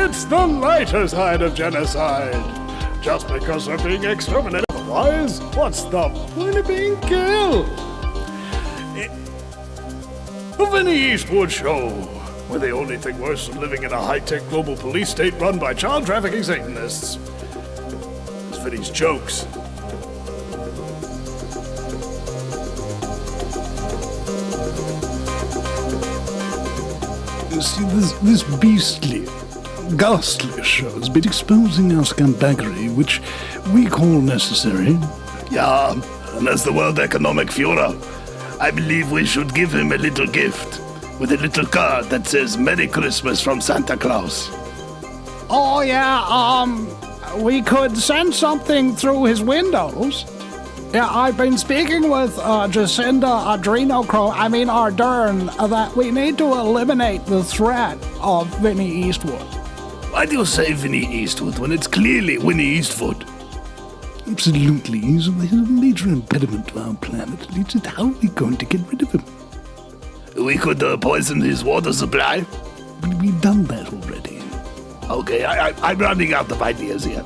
It's the lighter side of genocide. Just because we're being exterminated, otherwise, what's the point of being killed? The Vinny Eastwood Show, where the only thing worse than living in a high-tech global police state run by child trafficking satanists is Vinny's jokes. You see, this beastly, ghastly show has been exposing our scumbaggery, which we call necessary. Yeah, and as the World Economic Führer, I believe we should give him a little gift with a little card that says Merry Christmas from Santa Claus. Oh, yeah, we could send something through his windows. Yeah, I've been speaking with Jacinda Ardern that we need to eliminate the threat of Vinny Eastwood. Why do you say Vinny Eastwood when it's clearly Winnie Eastwood? Absolutely, he's a major impediment to our planet. It's just how are we going to get rid of him? We could poison his water supply. But we've done that already. Okay, I'm running out of ideas here.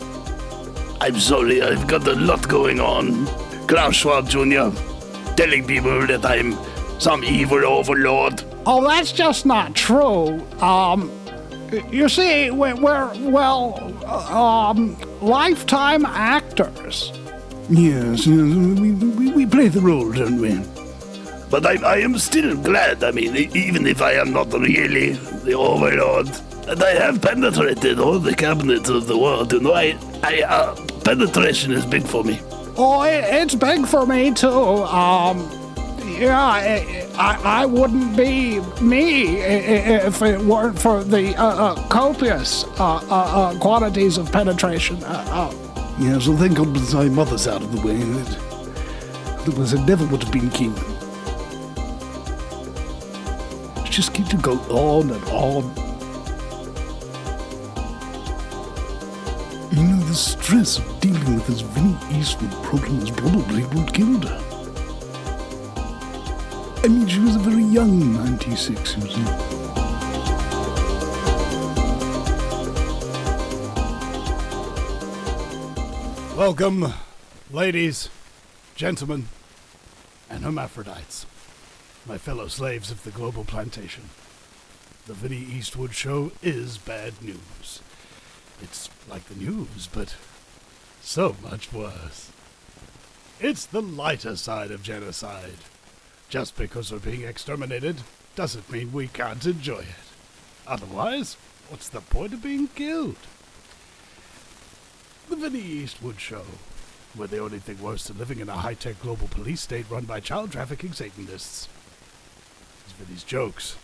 I'm sorry, I've got a lot going on. Klaus Schwab Jr. telling people that I'm some evil overlord. Oh, that's just not true. You see, we're lifetime actors. Yes, we play the role, don't we? But I am still glad, even if I am not really the overlord, that I have penetrated all the cabinets of the world. Penetration is big for me. Oh, it's big for me, too. I wouldn't be me if it weren't for the copious quantities of penetration. Yes, well, thank God my mother's out of the way. Otherwise, I never would have been king. Just keep to go on and on. You know, the stress of dealing with this Vinny Eastwood problem is probably what killed her. I mean, she was a very young 96, you see. Welcome, ladies, gentlemen, and hermaphrodites, my fellow slaves of the global plantation. The Vinny Eastwood Show is bad news. It's like the news, but so much worse. It's the lighter side of genocide. Just because we're being exterminated doesn't mean we can't enjoy it. Otherwise, what's the point of being killed? The Vinny Eastwood Show, where the only thing worse than living in a high-tech global police state run by child trafficking satanists is Vinny's jokes.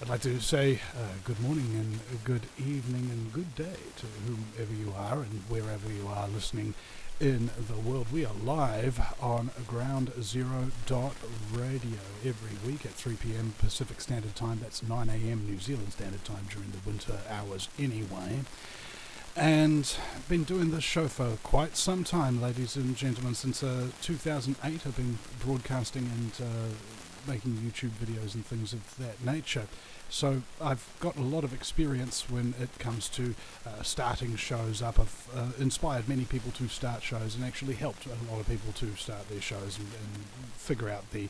I'd like to say good morning and good evening and good day to whomever you are and wherever you are listening in the world. We are live on Ground Zero Radio every week at 3 p.m. Pacific Standard Time. That's 9 a.m. New Zealand Standard Time during the winter hours anyway. And I've been doing this show for quite some time, ladies and gentlemen. Since 2008 I've been broadcasting and making YouTube videos and things of that nature. So I've got a lot of experience when it comes to starting shows up. I've inspired many people to start shows and actually helped a lot of people to start their shows and figure out the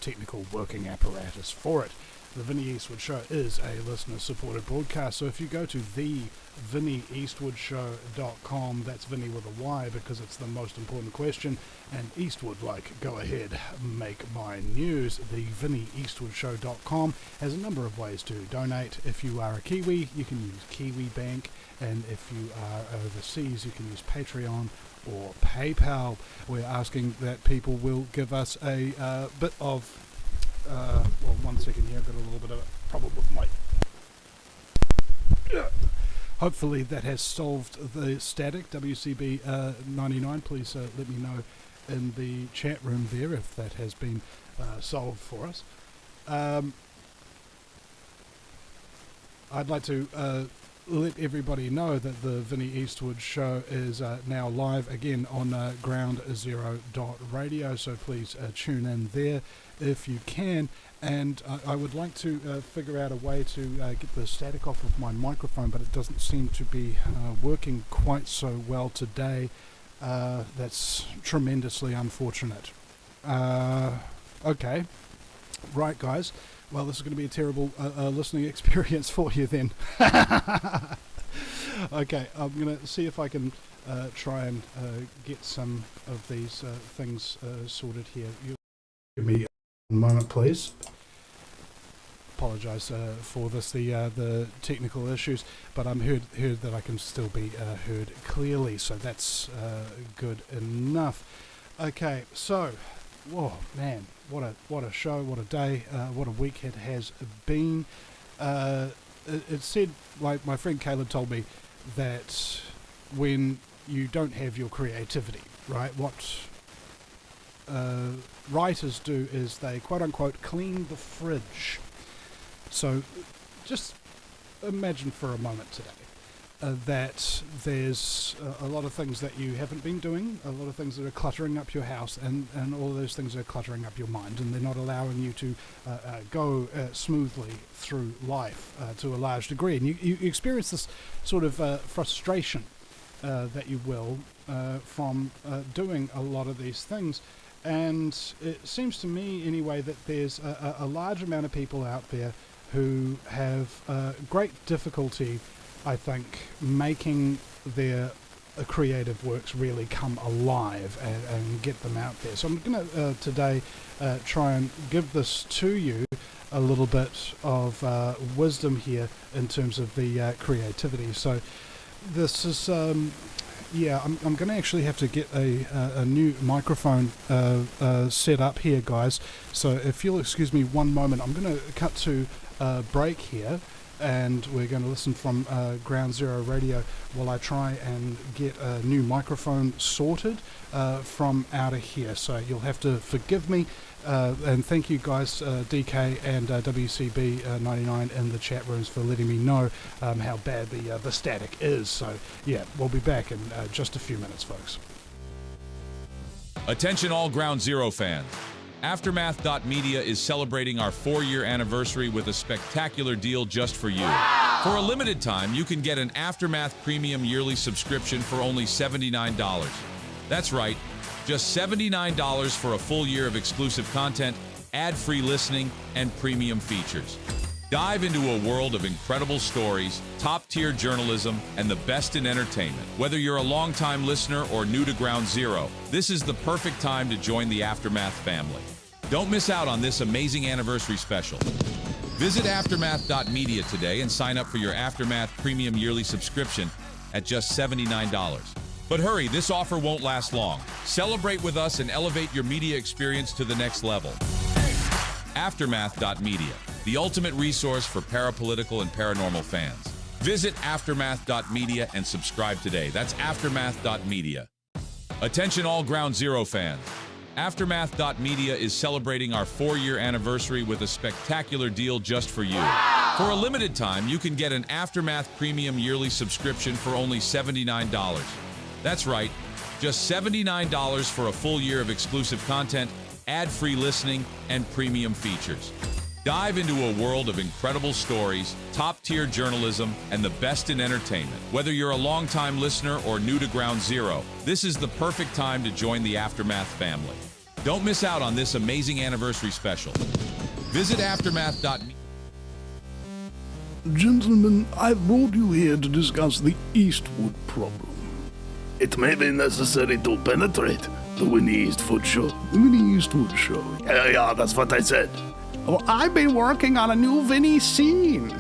technical working apparatus for it. The Vinny Eastwood Show is a listener-supported broadcast, so if you go to thevinnyeastwoodshow.com, that's Vinny with a Y because it's the most important question, and Eastwood, like, go ahead, make my news. The VinnyEastwoodShow.com has a number of ways to donate. If you are a Kiwi, you can use Kiwi Bank, and if you are overseas, you can use Patreon or PayPal. We're asking that people will give us a bit of well, 1 second here, I've got a little bit of a problem with my... Hopefully that has solved the static. WCB 99, please let me know in the chat room there if that has been solved for us. I'd like to let everybody know that the Vinny Eastwood show is now live again on groundzero.radio, so please tune in there if you can. And I would like to figure out a way to get the static off of my microphone, but it doesn't seem to be working quite so well today. That's tremendously unfortunate. Okay. Right, guys. Well, this is going to be a terrible listening experience for you then. Okay, I'm going to see if I can try and get some of these things sorted here. Give me a moment, please. Apologise for this, the technical issues, but I'm heard that I can still be heard clearly, so that's good enough. Okay, so, whoa, man, what a show, what a day, what a week it has been. It said, like my friend Caleb told me, that when you don't have your creativity, right, what writers do is they quote-unquote clean the fridge. So just imagine for a moment today that there's a lot of things that you haven't been doing, a lot of things that are cluttering up your house, and all of those things are cluttering up your mind, and they're not allowing you to go smoothly through life to a large degree. And you experience this sort of frustration that you will from doing a lot of these things. And it seems to me, anyway, that there's a large amount of people out there who have great difficulty, I think, making their creative works really come alive and get them out there. So I'm going to today try and give this to you a little bit of wisdom here in terms of the creativity. So this is... yeah, I'm going to actually have to get a new microphone set up here, guys. So if you'll excuse me one moment, I'm going to cut to a break here, and we're going to listen from Ground Zero Radio while I try and get a new microphone sorted from out of here. So you'll have to forgive me. And thank you guys, DK and WCB99 in the chat rooms for letting me know how bad the static is. So yeah, we'll be back in just a few minutes, folks. Attention all Ground Zero fans. Aftermath.media is celebrating our 4-year anniversary with a spectacular deal just for you. Wow! For a limited time, you can get an Aftermath Premium yearly subscription for only $79. That's right. Just $79 for a full year of exclusive content, ad-free listening, and premium features. Dive into a world of incredible stories, top-tier journalism, and the best in entertainment. Whether you're a long-time listener or new to Ground Zero, this is the perfect time to join the Aftermath family. Don't miss out on this amazing anniversary special. Visit Aftermath.media today and sign up for your Aftermath Premium yearly subscription at just $79. But hurry, this offer won't last long. Celebrate with us and elevate your media experience to the next level. Aftermath.media, the ultimate resource for parapolitical and paranormal fans. Visit Aftermath.media and subscribe today. That's Aftermath.media. Attention all Ground Zero fans. Aftermath.media is celebrating our 4-year anniversary with a spectacular deal just for you. Wow! For a limited time, you can get an Aftermath Premium yearly subscription for only $79. That's right, just $79 for a full year of exclusive content, ad-free listening, and premium features. Dive into a world of incredible stories, top-tier journalism, and the best in entertainment. Whether you're a long-time listener or new to Ground Zero, this is the perfect time to join the Aftermath family. Don't miss out on this amazing anniversary special. Visit Aftermath.media. Gentlemen, I brought you here to discuss the Eastwood problem. It may be necessary to penetrate the Vinny Eastwood show. The Vinny Eastwood show. Yeah, that's what I said. Well, I've been working on a new Vinny scene.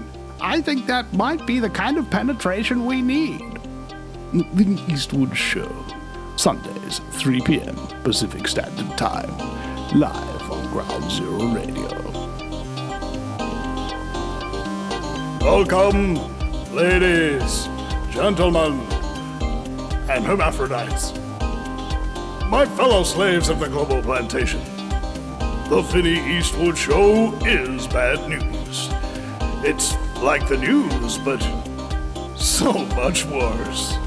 I think that might be the kind of penetration we need. The Vinny Eastwood show. Sundays, 3 p.m. Pacific Standard Time. Live on Ground Zero Radio. Welcome, ladies, gentlemen, and hermaphrodites. My fellow slaves of the global plantation. The Vinny Eastwood show is bad news. It's like the news, but so much worse.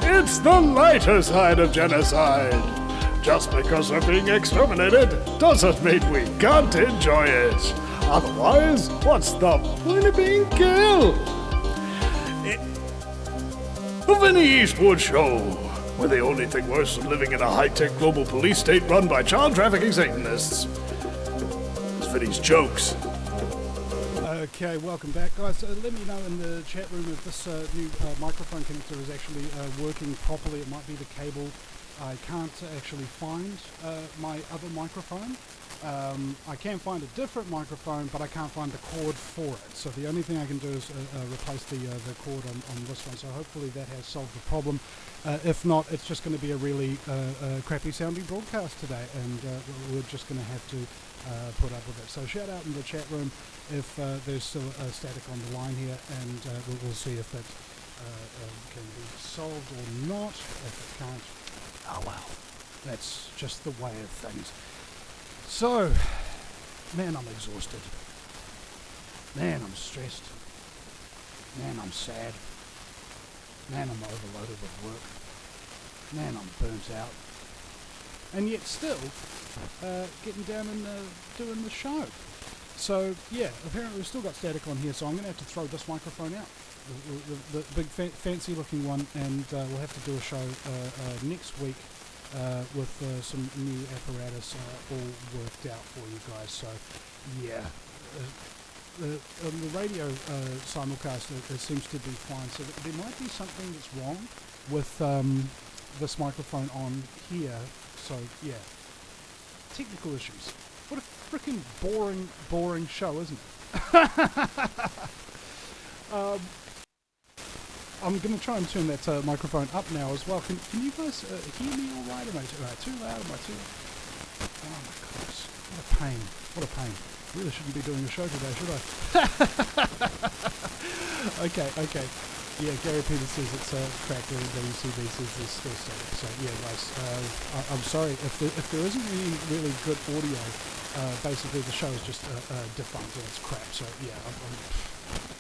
It's the lighter side of genocide. Just because we're being exterminated doesn't mean we can't enjoy it. Otherwise, what's the point of being killed? The Vinny Eastwood Show, where the only thing worse than living in a high-tech global police state run by child trafficking Satanists is Vinny's jokes. Okay, welcome back, guys. Let me know in the chat room if this new microphone connector is actually working properly. It might be the cable. I can't actually find my other microphone. I can find a different microphone, but I can't find the cord for it. So the only thing I can do is replace the cord on this one. So hopefully that has solved the problem. If not, it's just going to be a really crappy sounding broadcast today, and we're just going to have to put up with it. So shout out in the chat room if there's still static on the line here, and we'll see if that can be solved or not. If it can't, oh well, that's just the way of things. So, man, I'm exhausted. Man, I'm stressed. Man, I'm sad. Man, I'm overloaded with work. Man, I'm burnt out. And yet still, getting down and doing the show. So, yeah, apparently we've still got static on here, so I'm going to have to throw this microphone out. The big fancy looking one, and we'll have to do a show next week with some new apparatus all worked out for you guys. So yeah, the radio simulcast it seems to be fine, so there might be something that's wrong with this microphone on here. So yeah, technical issues. What a freaking boring show, isn't it? I'm going to try and turn that microphone up now as well. Can you guys hear me all right? Am I too loud? Am I too... Oh my goodness. What a pain. What a pain. Really shouldn't be doing a show today, should I? Okay. Yeah, Gary Peters says it's cracked. WCB says there's still static. So yeah, guys, I'm sorry. If there isn't any really good audio, basically the show is just defunct and it's crap. So yeah,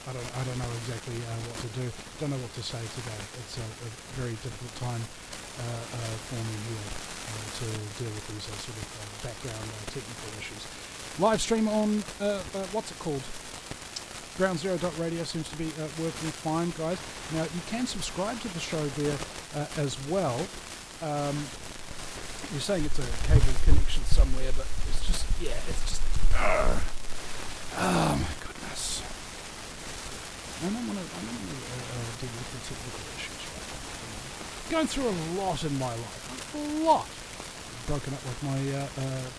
I don't know exactly what to do. Don't know what to say today. It's a very difficult time for me here to deal with these sort of background technical issues. Live stream on what's it called? GroundZero.radio seems to be working fine, guys. Now you can subscribe to the show there as well. You're saying it's a cable connection somewhere, but it's just oh my goodness. I don't want to deal with the technical issues right now. Going through a lot in my life. A lot. Broken up with my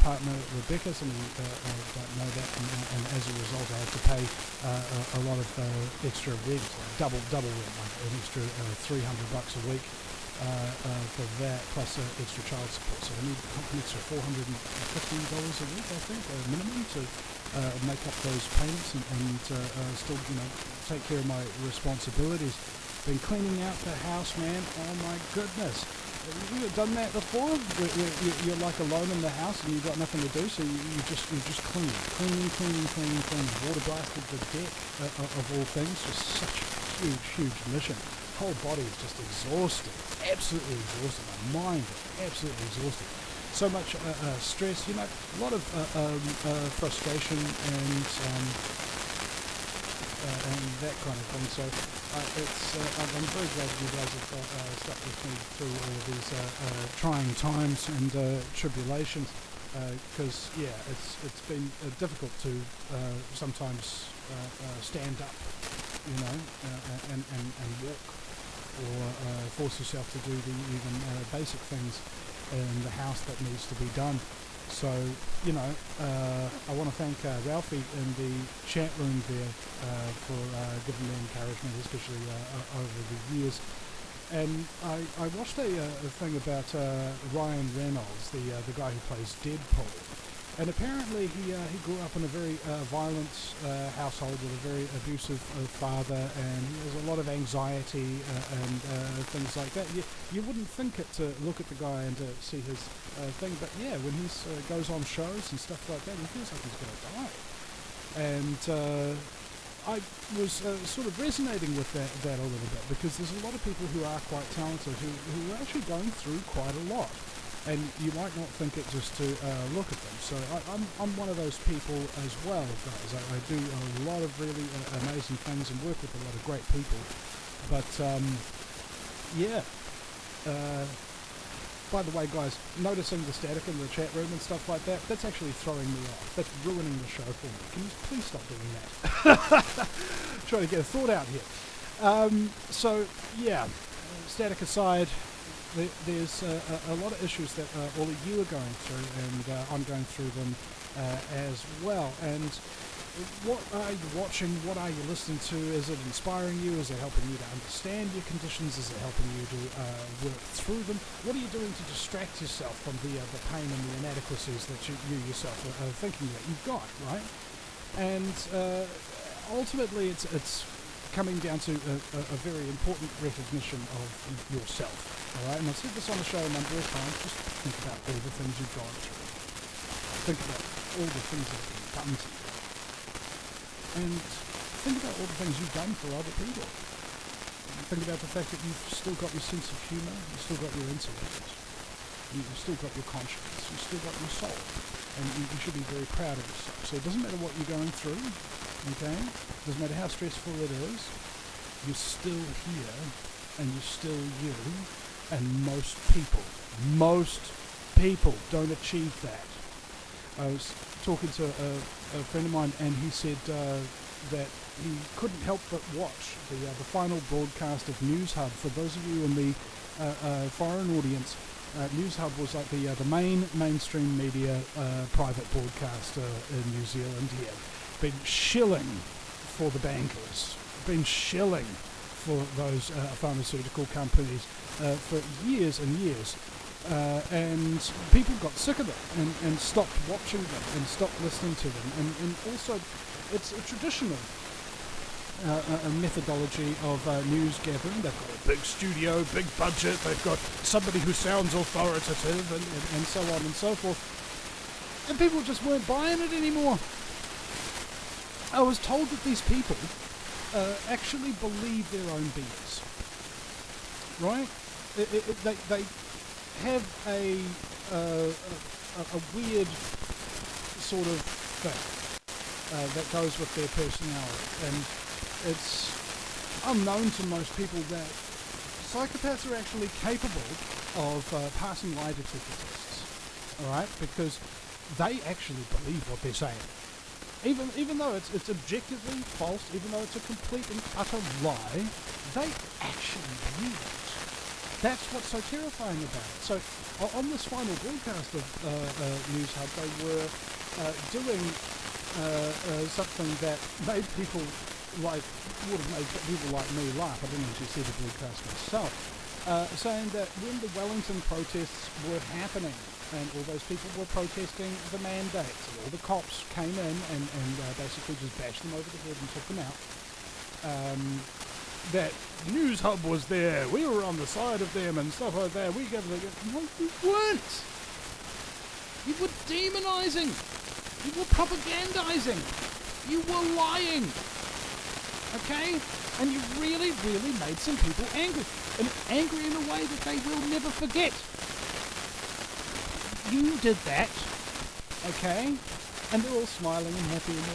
partner Rebecca. Some of you don't know that, and as a result I have to pay a lot of extra rent, double rent, like an extra $300 a week for that, plus extra child support. So I need an extra $450 a week, I think, minimum, to make up those payments and still, take care of my responsibilities. Been cleaning out the house, man. Oh my goodness. Have you done that before? You're like alone in the house and you've got nothing to do, so you just clean. Water blasted the deck of all things. Just such a huge mission. Whole body is just exhausted, absolutely exhausted. My mind is absolutely exhausted. So much stress, a lot of frustration and that kind of thing. So I'm very glad that you guys have stuck with me through all of these trying times and tribulations, because it's been difficult to sometimes stand up, and walk, or force yourself to do the even basic things in the house that needs to be done. So, I want to thank Ralphie in the chat room there for giving me encouragement, especially over the years. And I watched a thing about Ryan Reynolds, the guy who plays Deadpool. And apparently he grew up in a very violent household with a very abusive father, and he has a lot of anxiety and things like that. You wouldn't think it to look at the guy and to see his thing, but yeah, when he goes on shows and stuff like that, he feels like he's going to die. And I was sort of resonating with that a little bit, because there's a lot of people who are quite talented who are actually going through quite a lot, and you might not think it just to look at them. So I'm one of those people as well, guys. I do a lot of really amazing things and work with a lot of great people, but yeah. By the way, guys, noticing the static in the chat room and stuff like that, that's actually throwing me off. That's ruining the show for me. Can you please stop doing that? Trying to get a thought out here. So, yeah, static aside, there's a lot of issues that all of you are going through, and I'm going through them as well. And what are you watching? What are you listening to? Is it inspiring you? Is it helping you to understand your conditions? Is it helping you to work through them? What are you doing to distract yourself from the pain and the inadequacies that you yourself are thinking that you've got, right? And ultimately, it's coming down to a very important recognition of yourself, all right? And I've said this on the show a number of times. Just think about all the things you've gone through. Think about all the things that have been done to you. And think about all the things you've done for other people. Think about the fact that you've still got your sense of humour, you've still got your intellect, you've still got your conscience, you've still got your soul. And you should be very proud of yourself. So it doesn't matter what you're going through, okay? It doesn't matter how stressful it is, you're still here, and you're still you. And most people don't achieve that. I was talking to a friend of mine, and he said that he couldn't help but watch the final broadcast of News Hub. For those of you in the foreign audience, News Hub was like the mainstream media private broadcaster in New Zealand here. Been shilling for the bankers, been shilling for those pharmaceutical companies for years and years. And people got sick of them and stopped watching them and stopped listening to them. And also, it's a traditional a methodology of news gathering. They've got a big studio, big budget, they've got somebody who sounds authoritative and so on and so forth. And people just weren't buying it anymore. I was told that these people actually believe their own BS. Right? They have a weird sort of thing that goes with their personality, and it's unknown to most people that psychopaths are actually capable of passing lie detector tests, alright, because they actually believe what they're saying. Even though it's objectively false, even though it's a complete and utter lie, they actually believe it. That's what's so terrifying about it. So on this final broadcast of News Hub, they were doing something that made people would have made people like me laugh. I didn't actually see the broadcast myself. Saying that when the Wellington protests were happening, and all those people were protesting the mandates, and all the cops came in and basically just bashed them over the head and took them out, that News Hub was there, we were on the side of them and stuff like that. We gave them, no, you weren't. You were demonizing. You were propagandizing. You were lying. Okay? And you really, really made some people angry. And angry in a way that they will never forget. You did that. Okay? And they're all smiling and happy and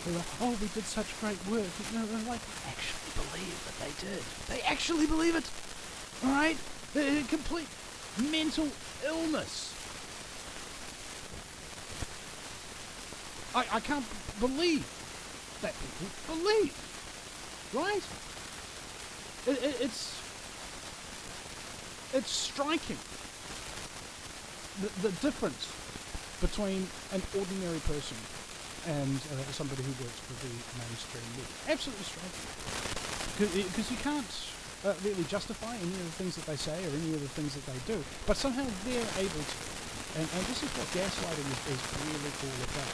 they're like, oh, we did such great work. You know, they're like, actually believe that they did. They actually believe it. Alright? They're complete mental illness. I can't believe that people believe. Right? It's striking. The difference between an ordinary person and somebody who works for the mainstream media. Absolutely striking. Because you can't really justify any of the things that they say or any of the things that they do, but somehow they're able to. And this is what gaslighting is really all about.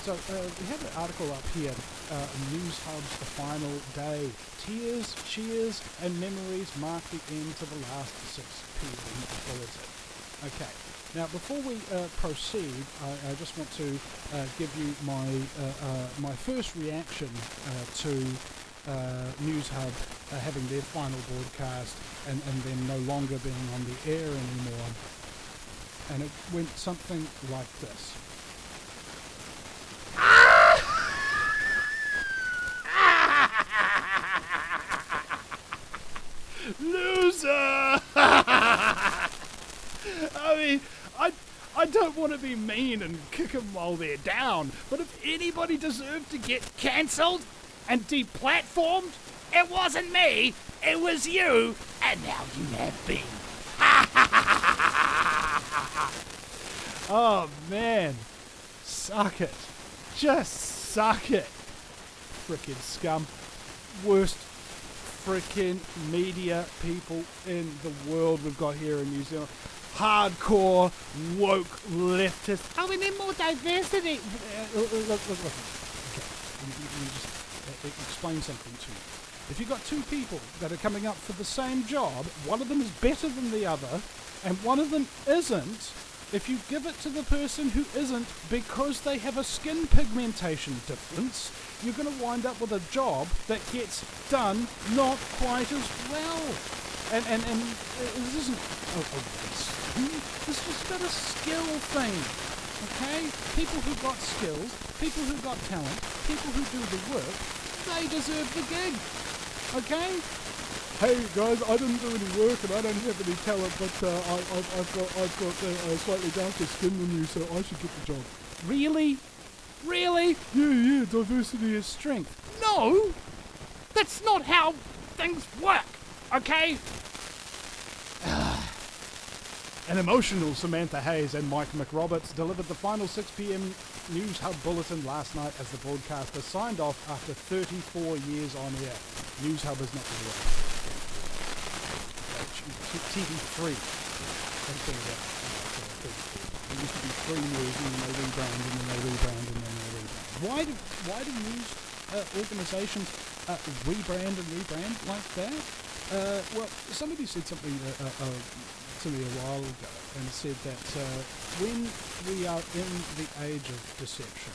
So we have an article up here, News Hub's The Final Day. Tears, cheers, and memories mark the end to the last 6 p.m. bulletin. Okay, Now, before we proceed, I just want to give you my first reaction to News Hub having their final broadcast and them no longer being on the air anymore. And it went something like this. Loser! I mean, I don't want to be mean and kick them while they're down, but if anybody deserved to get cancelled and deplatformed, it wasn't me, it was you, and now you have been. Oh man, suck it. Just suck it. Frickin' scum. Worst frickin' media people in the world we've got here in New Zealand. Hardcore, woke leftists. Oh, we need more diversity. Look. Okay, let me just explain something to you. If you've got two people that are coming up for the same job, one of them is better than the other, and one of them isn't, if you give it to the person who isn't because they have a skin pigmentation difference, you're going to wind up with a job that gets done not quite as well. And this isn't a race thing. This is just a skill thing. Okay? People who got skills, people who got talent, people who do the work, they deserve the gig. Okay? Hey guys, I didn't do any work and I don't have any talent, but I've got slightly darker skin than you, so I should get the job. Really? Really? Yeah, diversity is strength. No! That's not how things work, okay? An emotional Samantha Hayes and Mike McRoberts delivered the final 6 p.m. News Hub bulletin last night as the broadcaster signed off after 34 years on air. News Hub is not the word. TV3. It used to be 3 news and then they rebrand and then they rebrand and then they rebrand. Why do news organisations rebrand and rebrand like that? Well, somebody said something to me a while ago and said that when we are in the age of deception,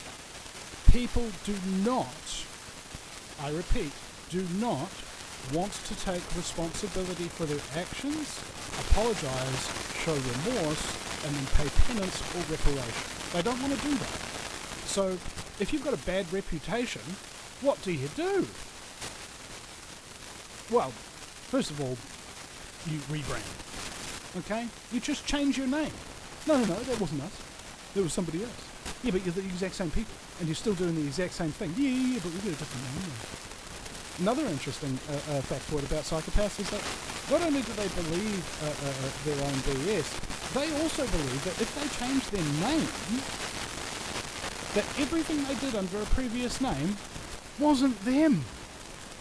people do not, I repeat, do not want to take responsibility for their actions, apologise, show remorse, and then pay penance or reparation. They don't want to do that. So, if you've got a bad reputation, what do you do? Well, first of all, you rebrand. Okay? You just change your name. No, that wasn't us. There was somebody else. Yeah, but you're the exact same people, and you're still doing the exact same thing. Yeah, but we got a different name. Another interesting factoid about psychopaths is that not only do they believe their own BS, they also believe that if they change their name, that everything they did under a previous name wasn't them.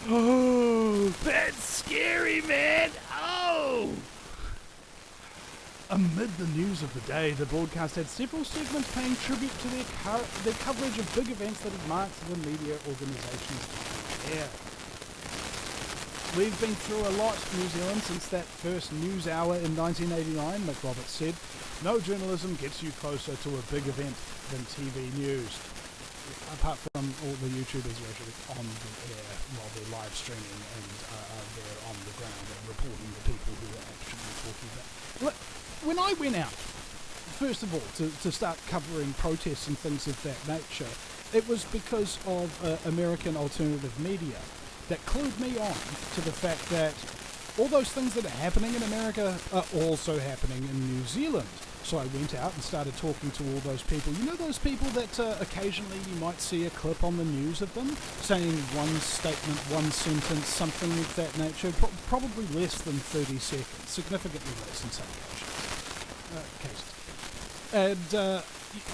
Oh, that's scary, man. Oh! Amid the news of the day, the broadcast had several segments paying tribute to their coverage of big events that had marked the media organisation's time. Yeah. We've been through a lot, New Zealand, since that first news hour in 1989, McRoberts said. No journalism gets you closer to a big event than TV news. Apart from all the YouTubers who are actually on the air while they're live streaming and they're on the ground and reporting the people who are actually talking about. When I went out, first of all, to start covering protests and things of that nature, it was because of American alternative media that clued me on to the fact that all those things that are happening in America are also happening in New Zealand. So I went out and started talking to all those people. You know those people that occasionally you might see a clip on the news of them saying one statement, one sentence, something of that nature, probably less than 30 seconds, significantly less in some cases. And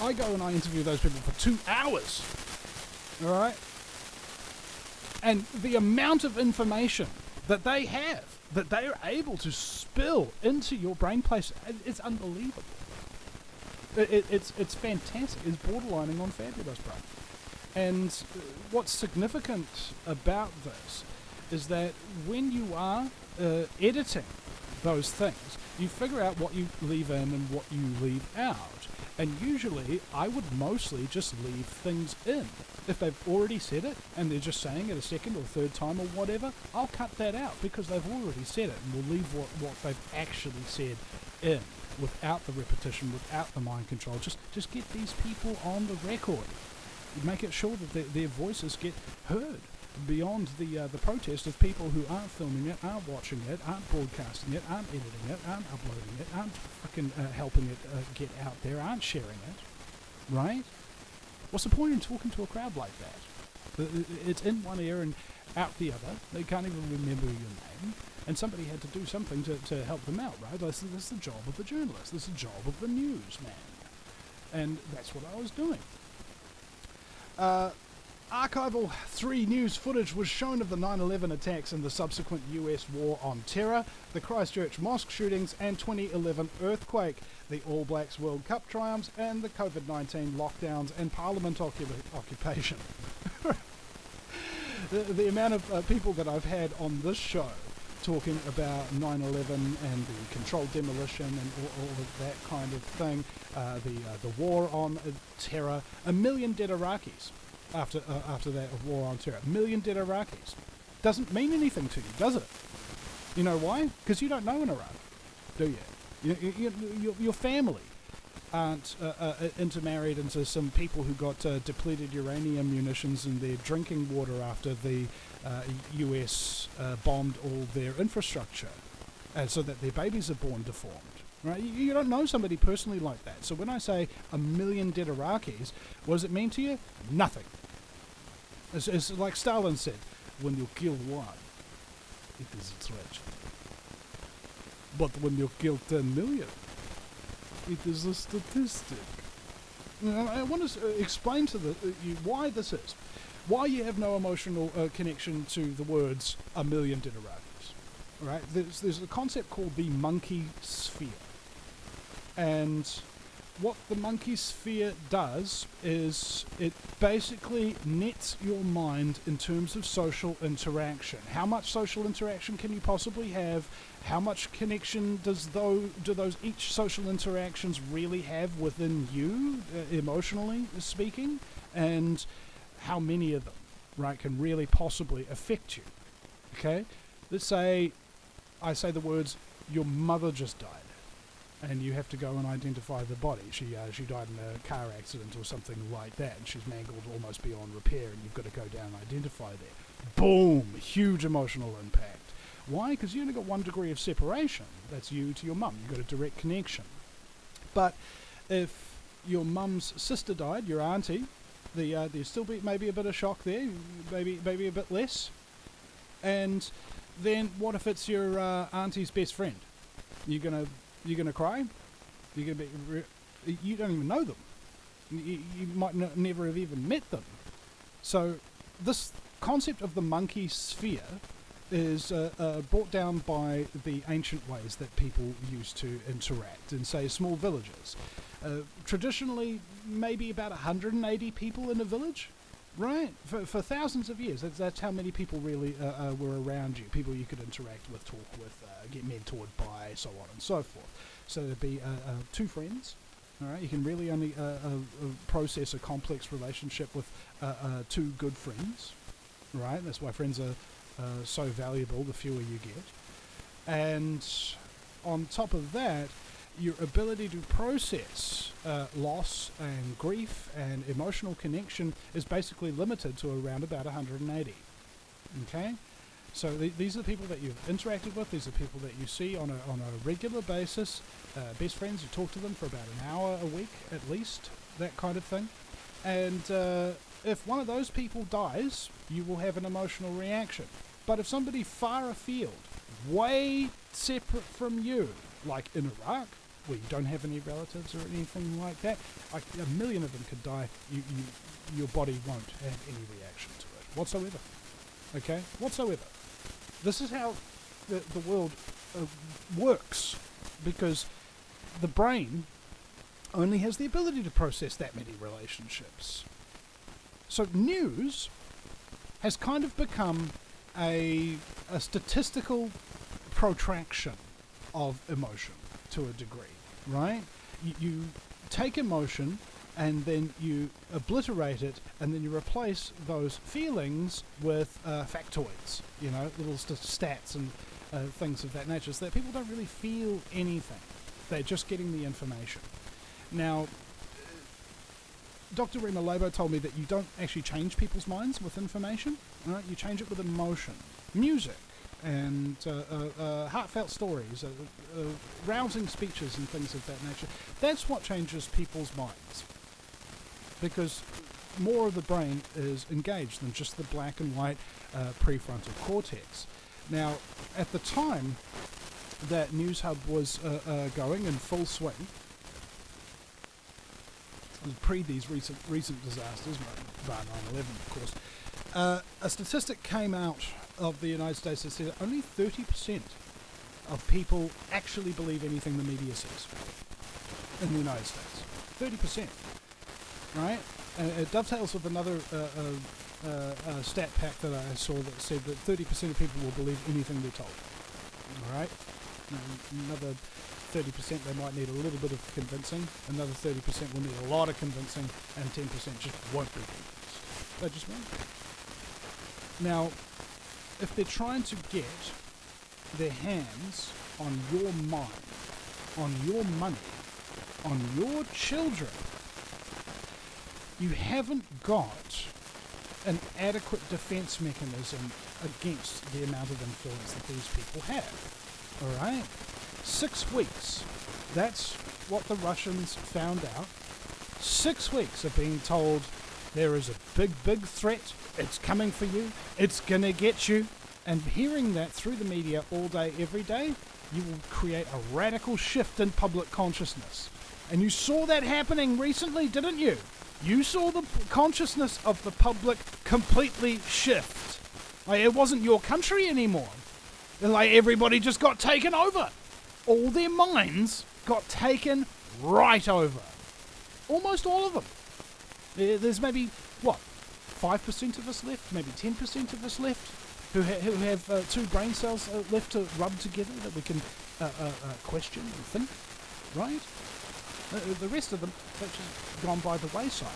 I go and I interview those people for 2 hours. All right? And the amount of information that they have, that they are able to spill into your brain place, it's unbelievable. It's fantastic. It's borderlining on fabulous, bro. And what's significant about this is that when you are editing those things, You figure out what you leave in and what you leave out. And usually, I would mostly just leave things in. If they've already said it, and they're just saying it a second or third time or whatever, I'll cut that out because they've already said it, and we'll leave what they've actually said in, without the repetition, without the mind control. Just get these people on the record. Make it sure that their voices get heard beyond the protest of people who aren't filming it, aren't watching it, aren't broadcasting it, aren't editing it, aren't uploading it, aren't fucking helping it get out there, aren't sharing it, right? What's the point in talking to a crowd like that? It's in one ear and out the other. They can't even remember your name, and somebody had to do something to help them out, right? This is the job of the journalist. This is the job of the newsman, and that's what I was doing. Archival 3 news footage was shown of the 9/11 attacks and the subsequent US war on terror, the Christchurch mosque shootings and 2011 earthquake, the All Blacks World Cup triumphs and the COVID-19 lockdowns and Parliament occupation. the amount of people that I've had on this show talking about 9/11 and the controlled demolition and all of that kind of thing, the war on terror, 1 million dead Iraqis. After that war on terror, 1 million dead Iraqis. Doesn't mean anything to you, does it? You know why? Because you don't know in Iraq, do you? Your family aren't intermarried into some people who got depleted uranium munitions in their drinking water after the US bombed all their infrastructure, so that their babies are born deformed. Right? You don't know somebody personally like that. So when I say 1 million dead Iraqis, what does it mean to you? Nothing. It's like Stalin said, when you kill one, it is a tragedy. But when you kill 10 million, it is a statistic. I want to explain to you why this is. Why you have no emotional connection to the words 1 million dead Iraqis. Right? There's a concept called the monkey sphere. And what the monkey sphere does is it basically nets your mind in terms of social interaction. How much social interaction can you possibly have? How much connection do those each social interactions really have within you, emotionally speaking? And how many of them, right, can really possibly affect you? Okay? Let's say I say the words, your mother just died. And you have to go and identify the body. She died in a car accident or something like that, and she's mangled almost beyond repair, and you've got to go down and identify there. Boom! Huge emotional impact. Why? Because you only got 1 degree of separation. That's you to your mum. You've got a direct connection. But if your mum's sister died, your auntie, there'd still be maybe a bit of shock there, maybe a bit less. And then what if it's your auntie's best friend? You're gonna cry. You don't even know them. You might never have even met them. So this concept of the monkey sphere is brought down by the ancient ways that people used to interact in, say, small villages. Traditionally, maybe about 180 people in a village. Right, for thousands of years, that's how many people really were around you, people you could interact with, talk with, get mentored by, so on and so forth. So there'd be 2 friends, all right? You can really only process a complex relationship with 2 good friends, right? That's why friends are so valuable, the fewer you get. And on top of that, your ability to process loss and grief and emotional connection is basically limited to around about 180. Okay? So these are the people that you've interacted with. These are people that you see on a regular basis. Best friends, you talk to them for about an hour a week at least, that kind of thing. And if one of those people dies, you will have an emotional reaction. But if somebody far afield, way separate from you, like in Iraq, where you don't have any relatives or anything like that, like 1 million of them could die, your body won't have any reaction to it whatsoever. Okay? Whatsoever. This is how the world works, because the brain only has the ability to process that many relationships. So news has kind of become a statistical protraction of emotion. to a degree, right? You take emotion and then you obliterate it, and then you replace those feelings with factoids, little stats and things of that nature, so that people don't really feel anything. They're just getting the information. Now, Dr. Rima Lobo told me that you don't actually change people's minds with information, right? You change it with emotion, music, and heartfelt stories, rousing speeches and things of that nature. That's what changes people's minds, because more of the brain is engaged than just the black and white prefrontal cortex. Now, at the time that News Hub was going in full swing, pre these recent disasters, bar 9/11 of course, a statistic came out of the United States that said that only 30% of people actually believe anything the media says in the United States. 30%, right? And it dovetails with another stat pack that I saw that said that 30% of people will believe anything they're told. All right? Another 30% they might need a little bit of convincing, another 30% will need a lot of convincing, and 10% just won't be convinced. They just won't. Now, if they're trying to get their hands on your mind, on your money, on your children, you haven't got an adequate defense mechanism against the amount of influence that these people have. All right? 6 weeks. That's what the Russians found out. 6 weeks of being told there is a big, big threat. It's coming for you. It's going to get you. And hearing that through the media all day, every day, you will create a radical shift in public consciousness. And you saw that happening recently, didn't you? You saw the consciousness of the public completely shift. Like, it wasn't your country anymore. Like, everybody just got taken over. All their minds got taken right over. Almost all of them. There's maybe, 5% of us left? Maybe 10% of us left who have 2 brain cells left to rub together that we can question and think, right? The rest of them have just gone by the wayside.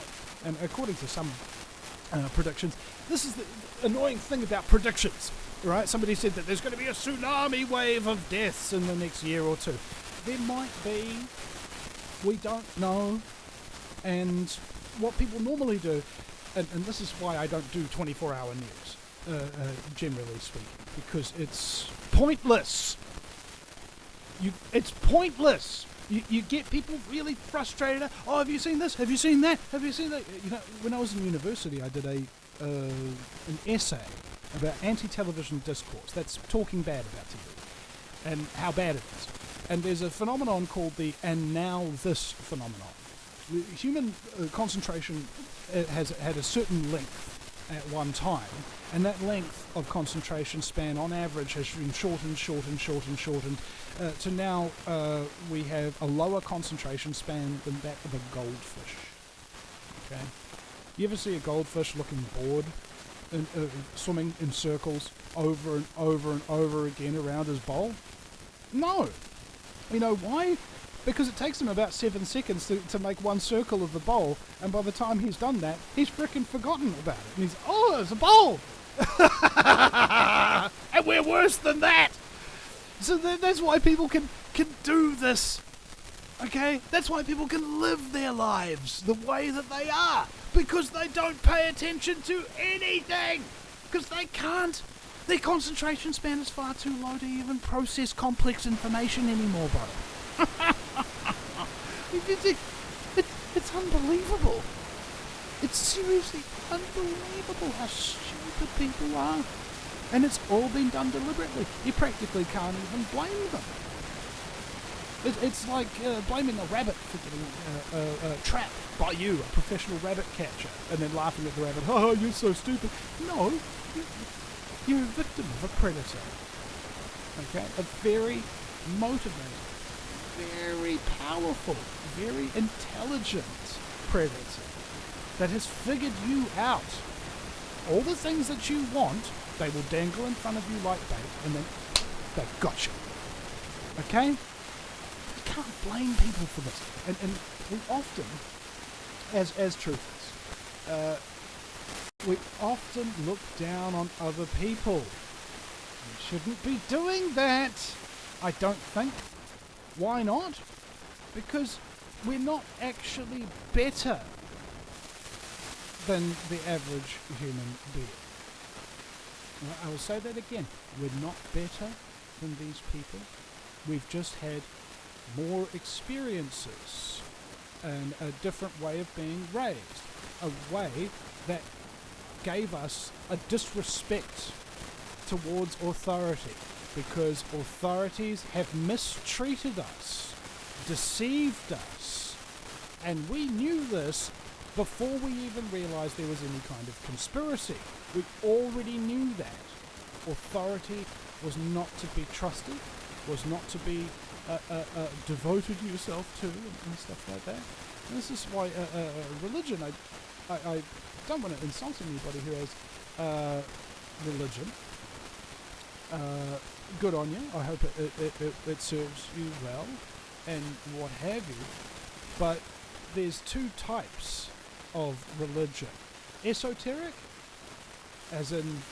And according to some predictions, this is the annoying thing about predictions, right? Somebody said that there's going to be a tsunami wave of deaths in the next year or two. There might be. We don't know. And what people normally do, and this is why I don't do 24-hour news, generally speaking, because it's pointless. It's pointless. You get people really frustrated. Oh, have you seen this? Have you seen that? Have you seen that? When I was in university, I did an essay about anti-television discourse. That's talking bad about TV and how bad it is. And there's a phenomenon called the "and now this" phenomenon. Human concentration has had a certain length at one time, and that length of concentration span on average has been shortened to now we have a lower concentration span than that of a goldfish. Okay, you ever see a goldfish looking bored and swimming in circles over and over and over again around his bowl? No. You know why? Because it takes him about 7 seconds to make one circle of the bowl, and by the time he's done that, he's frickin' forgotten about it. And he's, oh, it's a bowl! And we're worse than that! So that's why people can do this. Okay? That's why people can live their lives the way that they are. Because they don't pay attention to anything! Because they can't. Their concentration span is far too low to even process complex information anymore, bro. It's unbelievable. It's seriously unbelievable how stupid people are. And it's all been done deliberately. You practically can't even blame them. It's like blaming a rabbit for getting trapped by you, a professional rabbit catcher, and then laughing at the rabbit. Oh, you're so stupid. No, you're a victim of a predator. Okay? A very motivated, very powerful, very intelligent predator that has figured you out. All the things that you want, they will dangle in front of you like bait, and then they've got you. Okay? can't blame people for this. And we often, as truthers, we often look down on other people. We shouldn't be doing that, I don't think. Why not? Because we're not actually better than the average human being. I will say that again. We're not better than these people. We've just had more experiences and a different way of being raised. A way that gave us a disrespect towards authority, because authorities have mistreated us, deceived us, and we knew this before we even realized there was any kind of conspiracy. We already knew that. Authority was not to be trusted, was not to be devoted yourself to, and stuff like that. And this is why religion, I don't want to insult anybody who has religion. Good on you. I hope it serves you well and what have you. But there's two types of religion. Esoteric, as in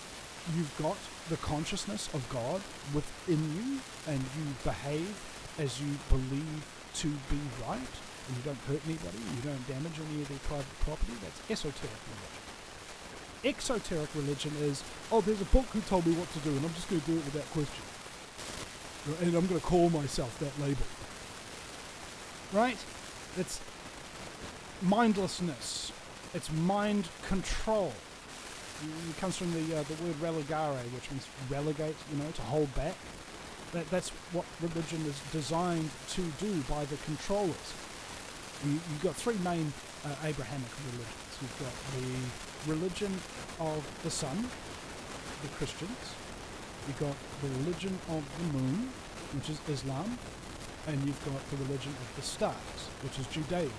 you've got the consciousness of God within you and you behave as you believe to be right, and you don't hurt anybody, and you don't damage any of their private property. That's esoteric religion. Exoteric religion is, oh, there's a book who told me what to do, and I'm just going to do it without question. And I'm going to call myself that label. Right? It's mindlessness. It's mind control. It comes from the word relegare, which means relegate, to hold back. That's what religion is designed to do by the controllers. You've got three main Abrahamic religions. You've got the religion of the sun, the Christians. You've got the religion of the moon, which is Islam. And you've got the religion of the stars, which is Judaism.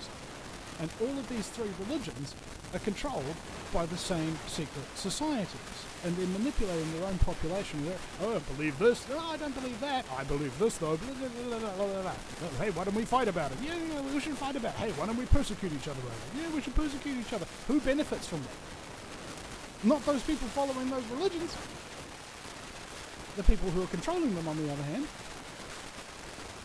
And all of these three religions are controlled by the same secret societies. And they're manipulating their own population. Oh, I don't believe this. Oh, I don't believe that. I believe this, though. Blah, blah, blah, blah, blah, blah. Hey, why don't we fight about it? Yeah, we should fight about it. Hey, why don't we persecute each other over it? Yeah, we should persecute each other. Who benefits from that? Not those people following those religions. The people who are controlling them, on the other hand.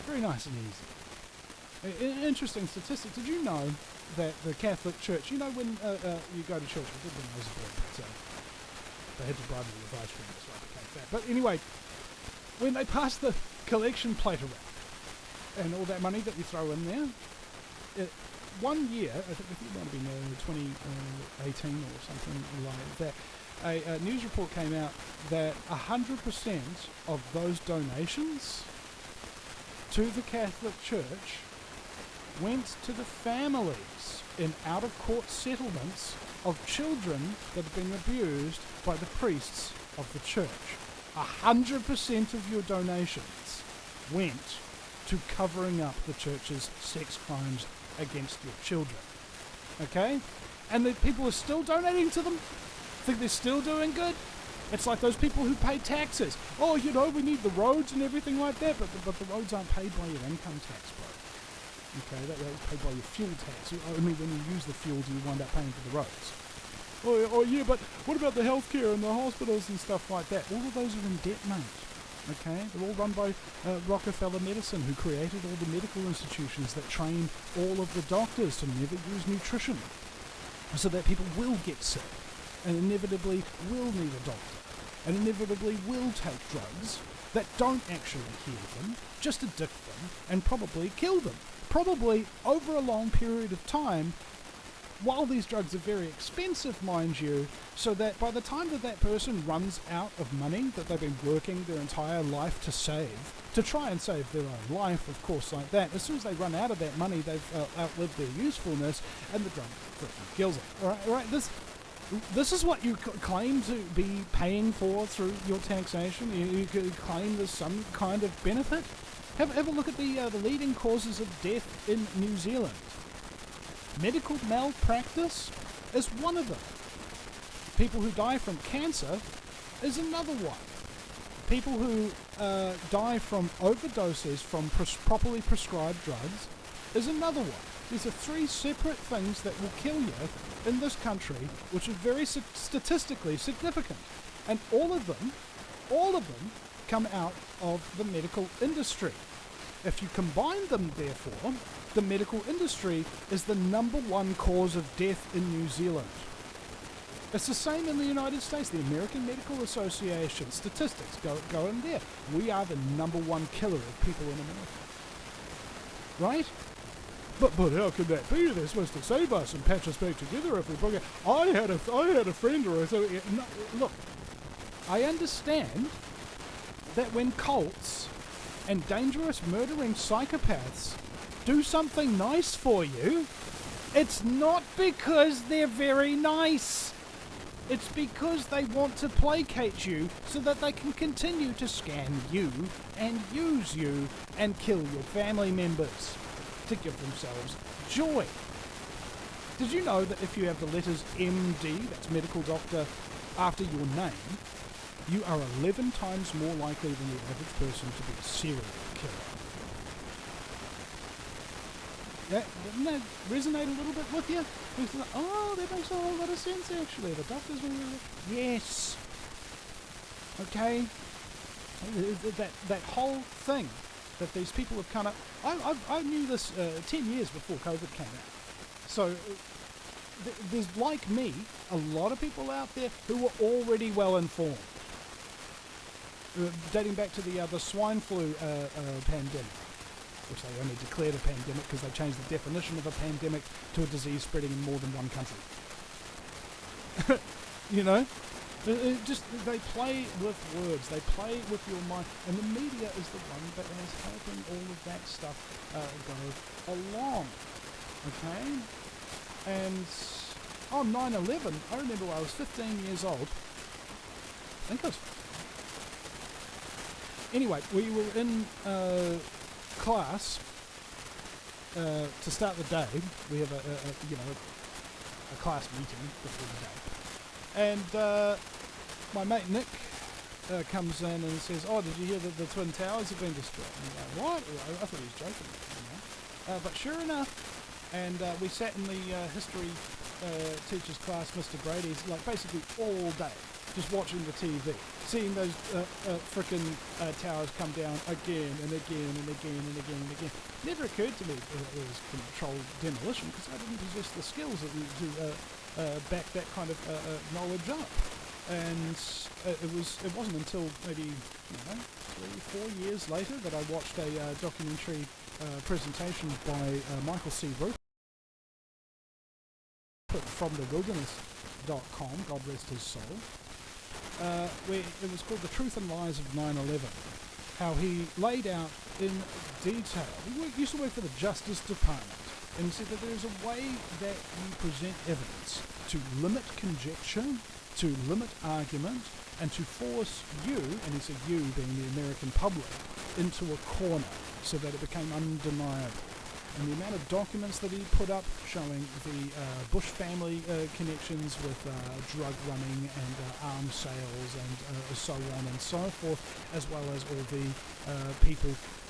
Very nice and easy. Interesting statistic. Did you know that the Catholic Church, when you go to church, I did when I was a boy, but they had to bribe me with ice cream, so I became fat. But anyway, when they pass the collection plate around, and all that money that you throw in there, 1 year, I think it might have been 2018 or something like that, a news report came out that 100% of those donations to the Catholic Church went to the families in out-of-court settlements of children that have been abused by the priests of the church. 100% of your donations went to covering up the church's sex crimes against your children. Okay? And the people are still donating to them? Think they're still doing good? It's like those people who pay taxes. Oh, we need the roads and everything like that, but the roads aren't paid by your income tax, bro. Okay, that's paid by your fuel tax. Only when you use the fuel do you wind up paying for the roads. Oh yeah, but what about the healthcare and the hospitals and stuff like that? All of those are in debt, mate. Okay, they're all run by Rockefeller Medicine, who created all the medical institutions that train all of the doctors to never use nutrition, so that people will get sick, and inevitably will need a doctor, and inevitably will take drugs that don't actually heal them, just addict them, and probably kill them. Probably over a long period of time, while these drugs are very expensive, mind you, so that by the time that person runs out of money that they've been working their entire life to save, to try and save their own life, of course, like that, as soon as they run out of that money, they've outlived their usefulness, and the drug freaking kills them. All right, this is what you claim to be paying for through your taxation. You claim there's some kind of benefit. Have a look at the leading causes of death in New Zealand. Medical malpractice is one of them. People who die from cancer is another one. people who die from overdoses from properly prescribed drugs is another one. These are 3 separate things that will kill you in this country, which is very statistically significant. And all of them come out of the medical industry. If you combine them, therefore, the medical industry is the #1 cause of death in New Zealand. It's the same in the United States. The American Medical Association statistics go in there. We are the #1 killer of people in America. Right? But how can that be? They're supposed to save us and patch us back together if we broke it. I had a friend or so. No, look, I understand that when cults and dangerous murdering psychopaths do something nice for you, it's not because they're very nice. It's because they want to placate you so that they can continue to scam you and use you and kill your family members to give themselves joy. Did you know that if you have the letters MD, that's medical doctor, after your name, you are 11 times more likely than the average person to be a serial killer? Doesn't that resonate a little bit with you? Oh, that makes a whole lot of sense actually. The doctors will... Yes. Okay. That whole thing that these people have kind of... I knew this 10 years before COVID came out. So there's, like me, a lot of people out there who were already well informed. Dating back to the swine flu pandemic, which they only declared a pandemic because they changed the definition of a pandemic to a disease spreading in more than one country. You know? They play with words, they play with your mind, and the media is the one that is helping all of that stuff go along. Okay? And on 9/11, I remember when I was 15 years old. I think I was... Anyway, we were in class to start the day. We have a class meeting before the day, and my mate Nick comes in and says, "Oh, did you hear that the Twin Towers have been destroyed?" And I'm like, "What?" I thought he was joking, you know. But sure enough, and we sat in the history teacher's class, Mr. Brady's, like basically all day, just watching the TV, seeing those frickin' towers come down again and again and again and again and again. It never occurred to me that it was controlled demolition because I didn't possess the skills to back that kind of knowledge up. And it wasn't until maybe 3-4 years later that I watched a documentary presentation by Michael C. Roper from thewilderness.com, God rest his soul, where it was called The Truth and Lies of 9/11. How he laid out in detail. He used to work for the Justice Department, and he said that there is a way that you present evidence to limit conjecture, to limit argument, and to force you, and he said you being the American public, into a corner so that it became undeniable. And the amount of documents that he put up showing the Bush family connections with drug running and arms sales and so on and so forth, as well as all the people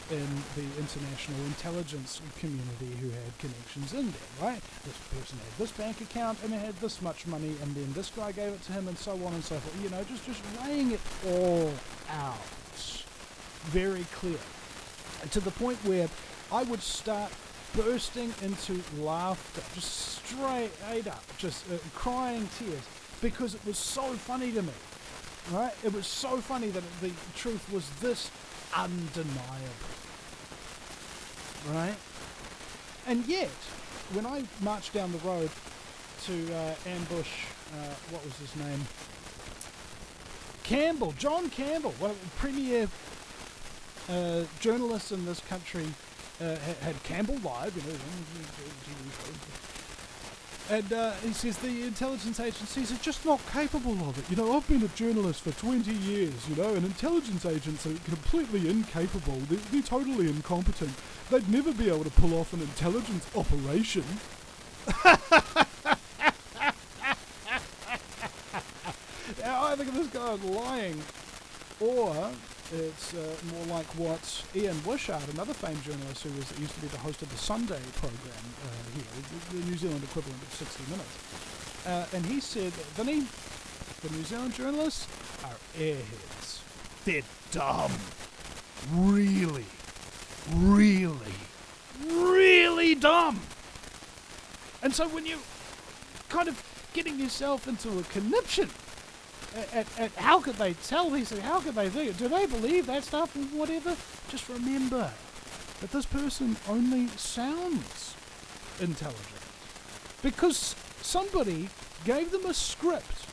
in the international intelligence community who had connections in there, right? This person had this bank account and it had this much money, and then this guy gave it to him, and so on and so forth. You know, just laying it all out very clear, to the point where I would start bursting into laughter, just straight up, just crying tears, because it was so funny to me, right? It was so funny that the truth was this undeniable, right? And yet, when I marched down the road to ambush, what was his name? Campbell, John Campbell, one of the premier journalists in this country, had Campbell Live, you know, and he says the intelligence agencies are just not capable of it. You know, I've been a journalist for 20 years, you know, and intelligence agents are completely incapable. They're totally incompetent. They'd never be able to pull off an intelligence operation. Now, I think of this guy lying or it's more like what Ian Wishart, another famed journalist who used to be the host of the Sunday program here, the New Zealand equivalent of 60 Minutes. And he said, Vinny, the New Zealand journalists are airheads. They're dumb. Really, really, really dumb. And so when you kind of getting yourself into a conniption at how could they tell these things, how could they think it, do they believe that stuff or whatever, just remember that this person only sounds intelligent because somebody gave them a script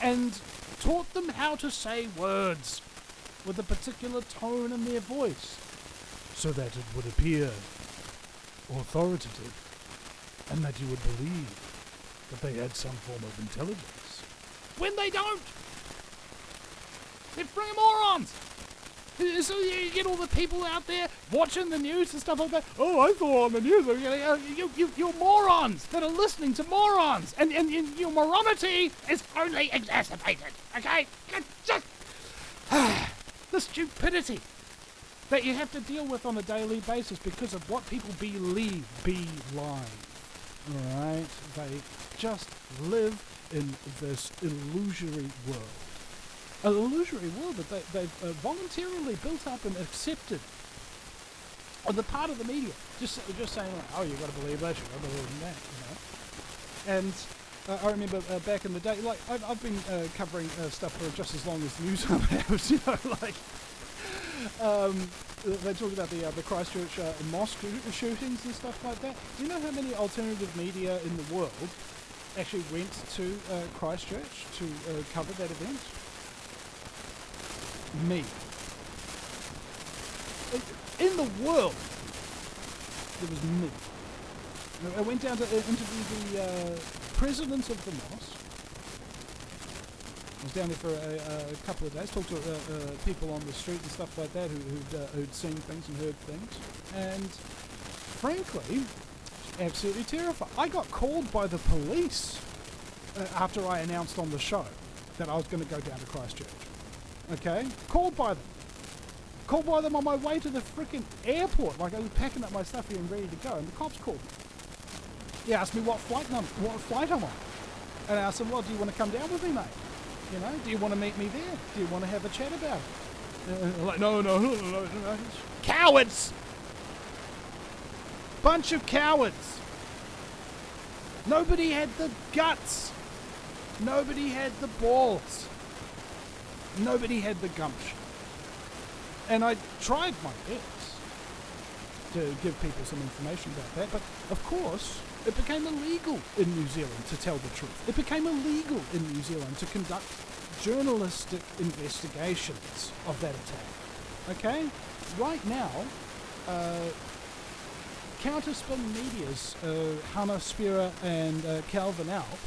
and taught them how to say words with a particular tone in their voice so that it would appear authoritative and that you would believe that they had some form of intelligence. When they don't! They're friggin' morons! So you get all the people out there watching the news and stuff like that. Oh, I saw on the news. You're morons that are listening to morons. And your moronity is only exacerbated. Okay? Just the stupidity that you have to deal with on a daily basis because of what people believe be lies. Alright? They just live in this illusory world. An illusory world that they've voluntarily built up and accepted on the part of the media. Just saying, like, oh, you've got to believe that, you've got to believe that, you know. And I remember back in the day, like, I've been covering stuff for just as long as News Hub has, you know, like, they talk about the Christchurch mosque shootings and stuff like that. Do you know how many alternative media in the world actually went to Christchurch to cover that event? Me. In the world, it was me. I went down to interview the president of the mosque. I was down there for a couple of days, talked to people on the street and stuff like that who'd seen things and heard things. And frankly, absolutely terrified. I got called by the police after I announced on the show that I was going to go down to Christchurch. Okay? Called by them on my way to the frickin' airport. Like, I was packing up my stuff here and ready to go, and the cops called me. He asked me what flight I'm on. And I asked him, well, do you want to come down with me, mate? You know, do you want to meet me there? Do you want to have a chat about it? Like, no. Cowards! Bunch of cowards! Nobody had the guts. Nobody had the balls. Nobody had the gumption. And I tried my best to give people some information about that, but of course it became illegal in New Zealand to tell the truth. It became illegal in New Zealand to conduct journalistic investigations of that attack. Okay? Right now, counterspin media's Hannah Spira and Calvin Alp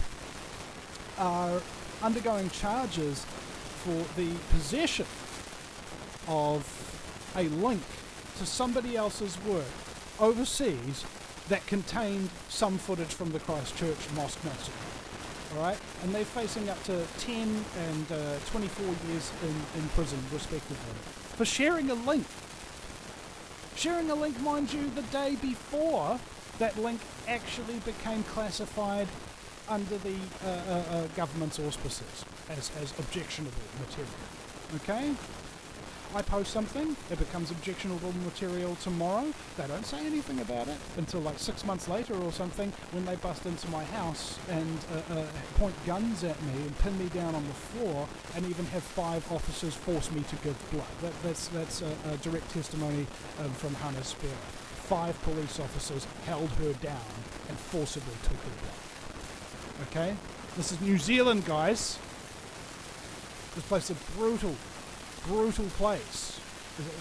are undergoing charges for the possession of a link to somebody else's work overseas that contained some footage from the Christchurch mosque massacre. Alright? And they're facing up to 10 and 24 years in prison, respectively, for sharing a link. Sharing a link, mind you, the day before that link actually became classified under the government's auspices as objectionable material. Okay? I post something, it becomes objectionable material tomorrow. They don't say anything about it until like 6 months later or something when they bust into my house and point guns at me and pin me down on the floor and even have 5 officers force me to give blood. That's a direct testimony from Hannah Spira. 5 police officers held her down and forcibly took her blood. Okay? This is New Zealand, guys. This place is a brutal place.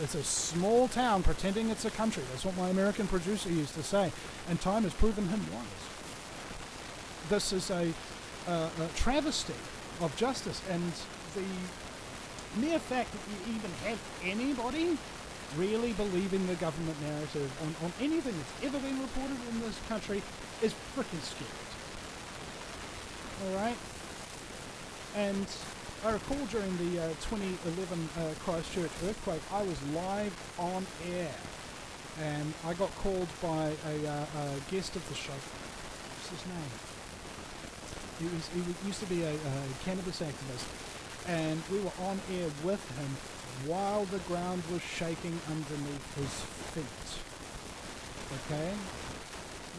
It's a small town pretending it's a country. That's what my American producer used to say. And time has proven him wise. This is a travesty of justice. And the mere fact that you even have anybody really believing the government narrative on anything that's ever been reported in this country is freaking scary. Alright? And I recall during the 2011 Christchurch earthquake, I was live on air, and I got called by a guest of the show. What's his name? He used to be a cannabis activist, and we were on air with him while the ground was shaking underneath his feet. Okay?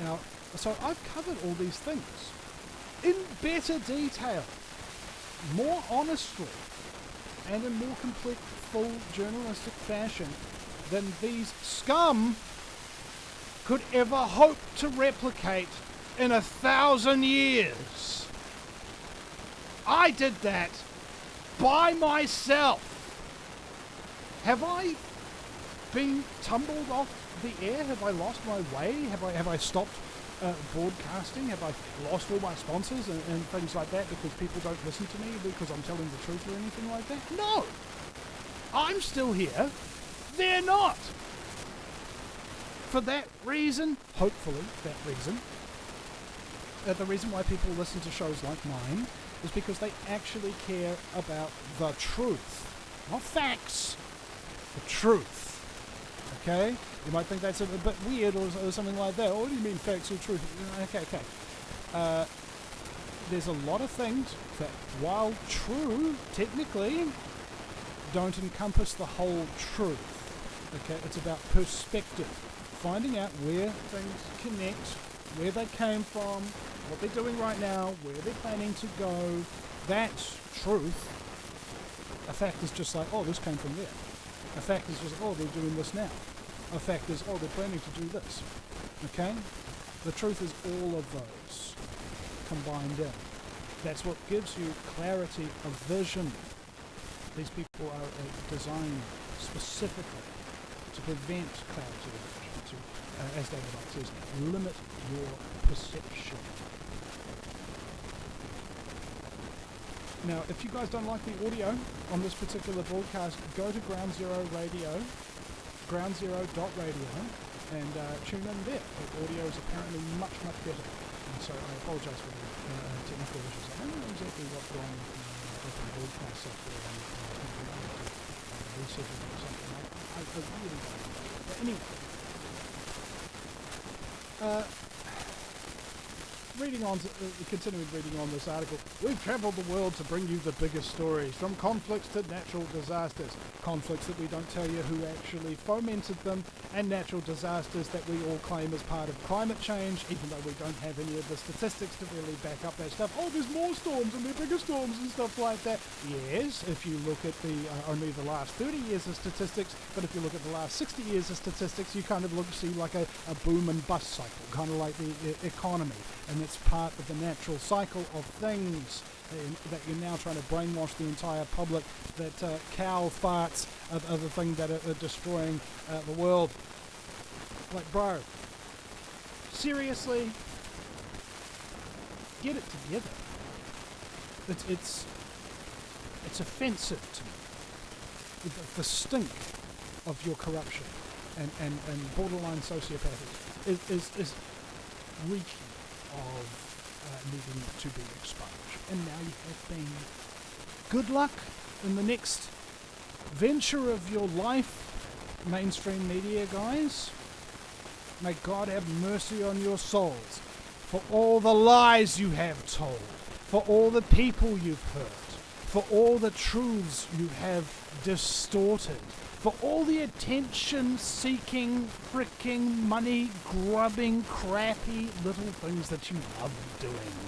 Now, so I've covered all these things in better detail, more honestly, and in more complete, full journalistic fashion than these scum could ever hope to replicate in 1,000 years. I did that by myself. Have I been tumbled off the air? Have I lost my way? Have I stopped broadcasting? Have I lost all my sponsors and things like that because people don't listen to me because I'm telling the truth or anything like that? No! I'm still here. They're not. For that reason, hopefully that reason, the reason why people listen to shows like mine is because they actually care about the truth. Not facts. The truth. Okay? You might think that's a bit weird or something like that. What do you mean facts or truth? Okay. There's a lot of things that, while true, technically, don't encompass the whole truth. Okay? It's about perspective. Finding out where things connect, where they came from, what they're doing right now, where they're planning to go. That's truth. A fact is just like, oh, this came from there. A fact is just, oh, they're doing this now. A fact is, oh, they're planning to do this. Okay? The truth is all of those combined in. That's what gives you clarity of vision. These people are designed specifically to prevent clarity of vision, to, as David Icke says, limit your perception. Now, if you guys don't like the audio on this particular broadcast, go to Ground Zero Radio, groundzero.radio, and tune in there. The audio is apparently much, much better. And so I apologise for the technical issues. I don't know exactly what's wrong with the broadcast software. Reset it or something. I really don't know. But anyway, continuing reading on this article, we've travelled the world to bring you the biggest stories, from conflicts to natural disasters, conflicts that we don't tell you who actually fomented them, and natural disasters that we all claim as part of climate change, even though we don't have any of the statistics to really back up that stuff. Oh, there's more storms and they're bigger storms and stuff like that. Yes, if you look at the only the last 30 years of statistics, but if you look at the last 60 years of statistics, you kind of see like a boom and bust cycle, kind of like the economy. And it's part of the natural cycle of things that you're now trying to brainwash the entire public that cow farts are the thing that are destroying the world. Like, bro, seriously, get it together. It's offensive to me. The stink of your corruption and borderline sociopathy is reeking of needing to be expunged. And now you have been. Good luck in the next venture of your life, mainstream media guys. May God have mercy on your souls for all the lies you have told, for all the people you've hurt, for all the truths you have distorted, for all the attention-seeking, fricking, money-grubbing, crappy little things that you love doing.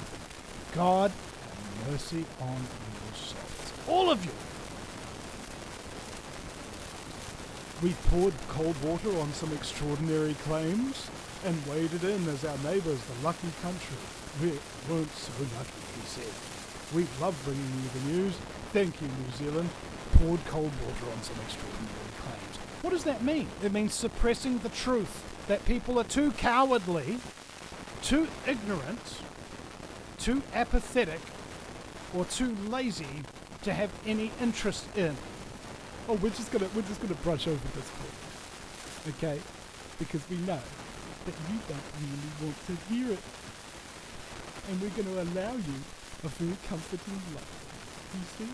God have mercy on your souls. All of you. We poured cold water on some extraordinary claims and waded in as our neighbours, the lucky country. We weren't so lucky, he said. We love bringing you the news. Thank you, New Zealand. Poured cold water on some extraordinary claims. What does that mean? It means suppressing the truth, that people are too cowardly, too ignorant, too apathetic, or too lazy to have any interest in. Oh, we're just gonna brush over this point, okay? Because we know that you don't really want to hear it, and we're going to allow you a very comforting life. You see?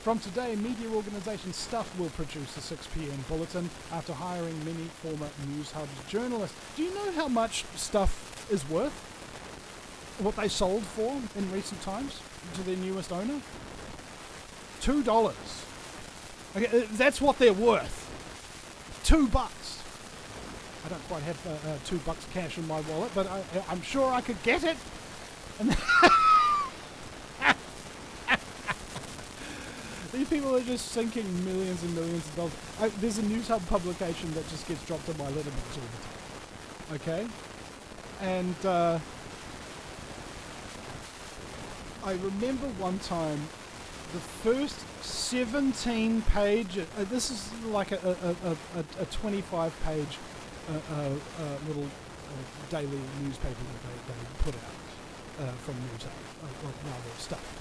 From today, media organisation Stuff will produce a 6 p.m. bulletin after hiring many former News Hub journalists. Do you know how much Stuff is worth? What they sold for in recent times to their newest owner? $2. Okay, that's what they're worth. $2. I don't quite have $2 cash in my wallet, but I'm sure I could get it. And these people are just sinking millions and millions of dollars. There's a News Hub publication that just gets dropped in my letterbox all the time. Okay? And I remember one time, the first 17 pages, this is like a 25-page little daily newspaper that they put out from News Hub, Stuff.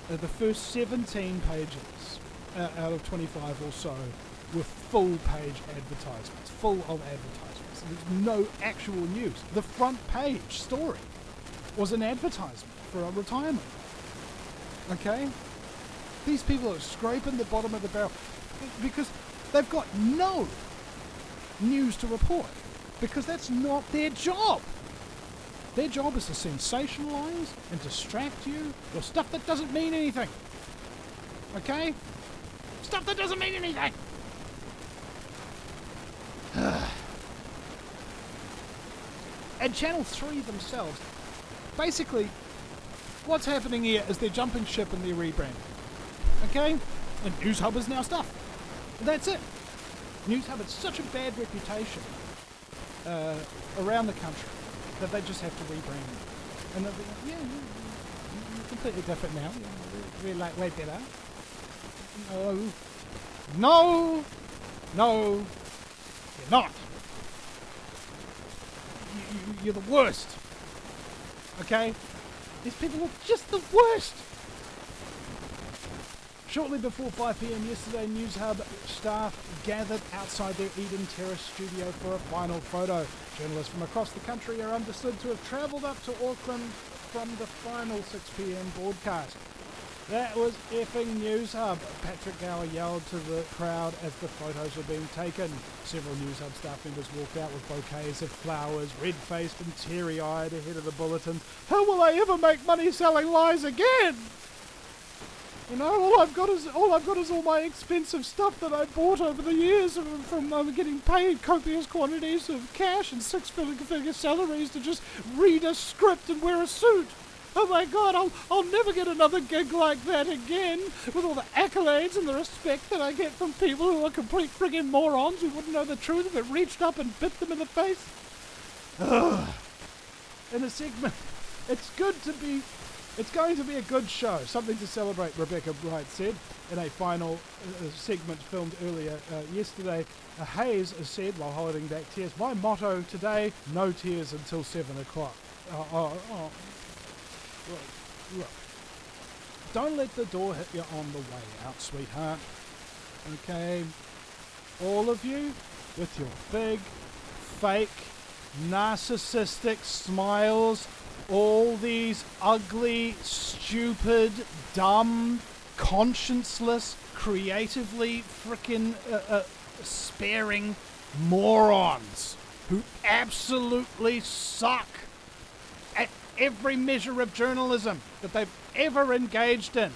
The first 17 pages out of 25 or so were full-page advertisements, full of advertisements. There's no actual news. The front page story was an advertisement for a retirement. Okay? These people are scraping the bottom of the barrel because they've got no news to report, because that's not their job. Their job is to sensationalize and distract you with stuff that doesn't mean anything. Okay? Stuff that doesn't mean anything! And Channel 3 themselves, basically, what's happening here is they're jumping ship and they're rebranding. Okay? And News Hub is now Stuff. That's it. News Hub had such a bad reputation around the country that they just have to rebrand. And they'll be like, yeah, you're completely different now. We're like way better. No, you're not. You're the worst. Okay? These people are just the worst. Shortly before 5 p.m. yesterday, News Hub staff gathered outside their Eden Terrace studio for a final photo. Journalists from across the country are understood to have travelled up to Auckland from the final 6 p.m. broadcast. That was effing News Hub, Patrick Gower yelled to the crowd as the photos were being taken. Several News Hub staff members walked out with bouquets of flowers, red-faced and teary-eyed ahead of the bulletin. How will I ever make money selling lies again? You know, all I've got is all my expensive stuff that I bought over the years from getting paid copious quantities of cash and six-figure salaries to just read a script and wear a suit. Oh my God, I'll never get another gig like that again, with all the accolades and the respect that I get from people who are complete friggin' morons who wouldn't know the truth if it reached up and bit them in the face. Ugh. In a segment, it's going to be a good show, something to celebrate, Rebecca Bright said in a final segment filmed earlier yesterday. Hayes said, while holding back tears, my motto today, no tears until 7 o'clock. Look, don't let the door hit you on the way out, sweetheart. Okay? All of you, with your big, fake, narcissistic smiles, all these ugly, stupid, dumb, conscienceless, creatively frickin' sparing morons who absolutely suck at every measure of journalism that they've ever engaged in.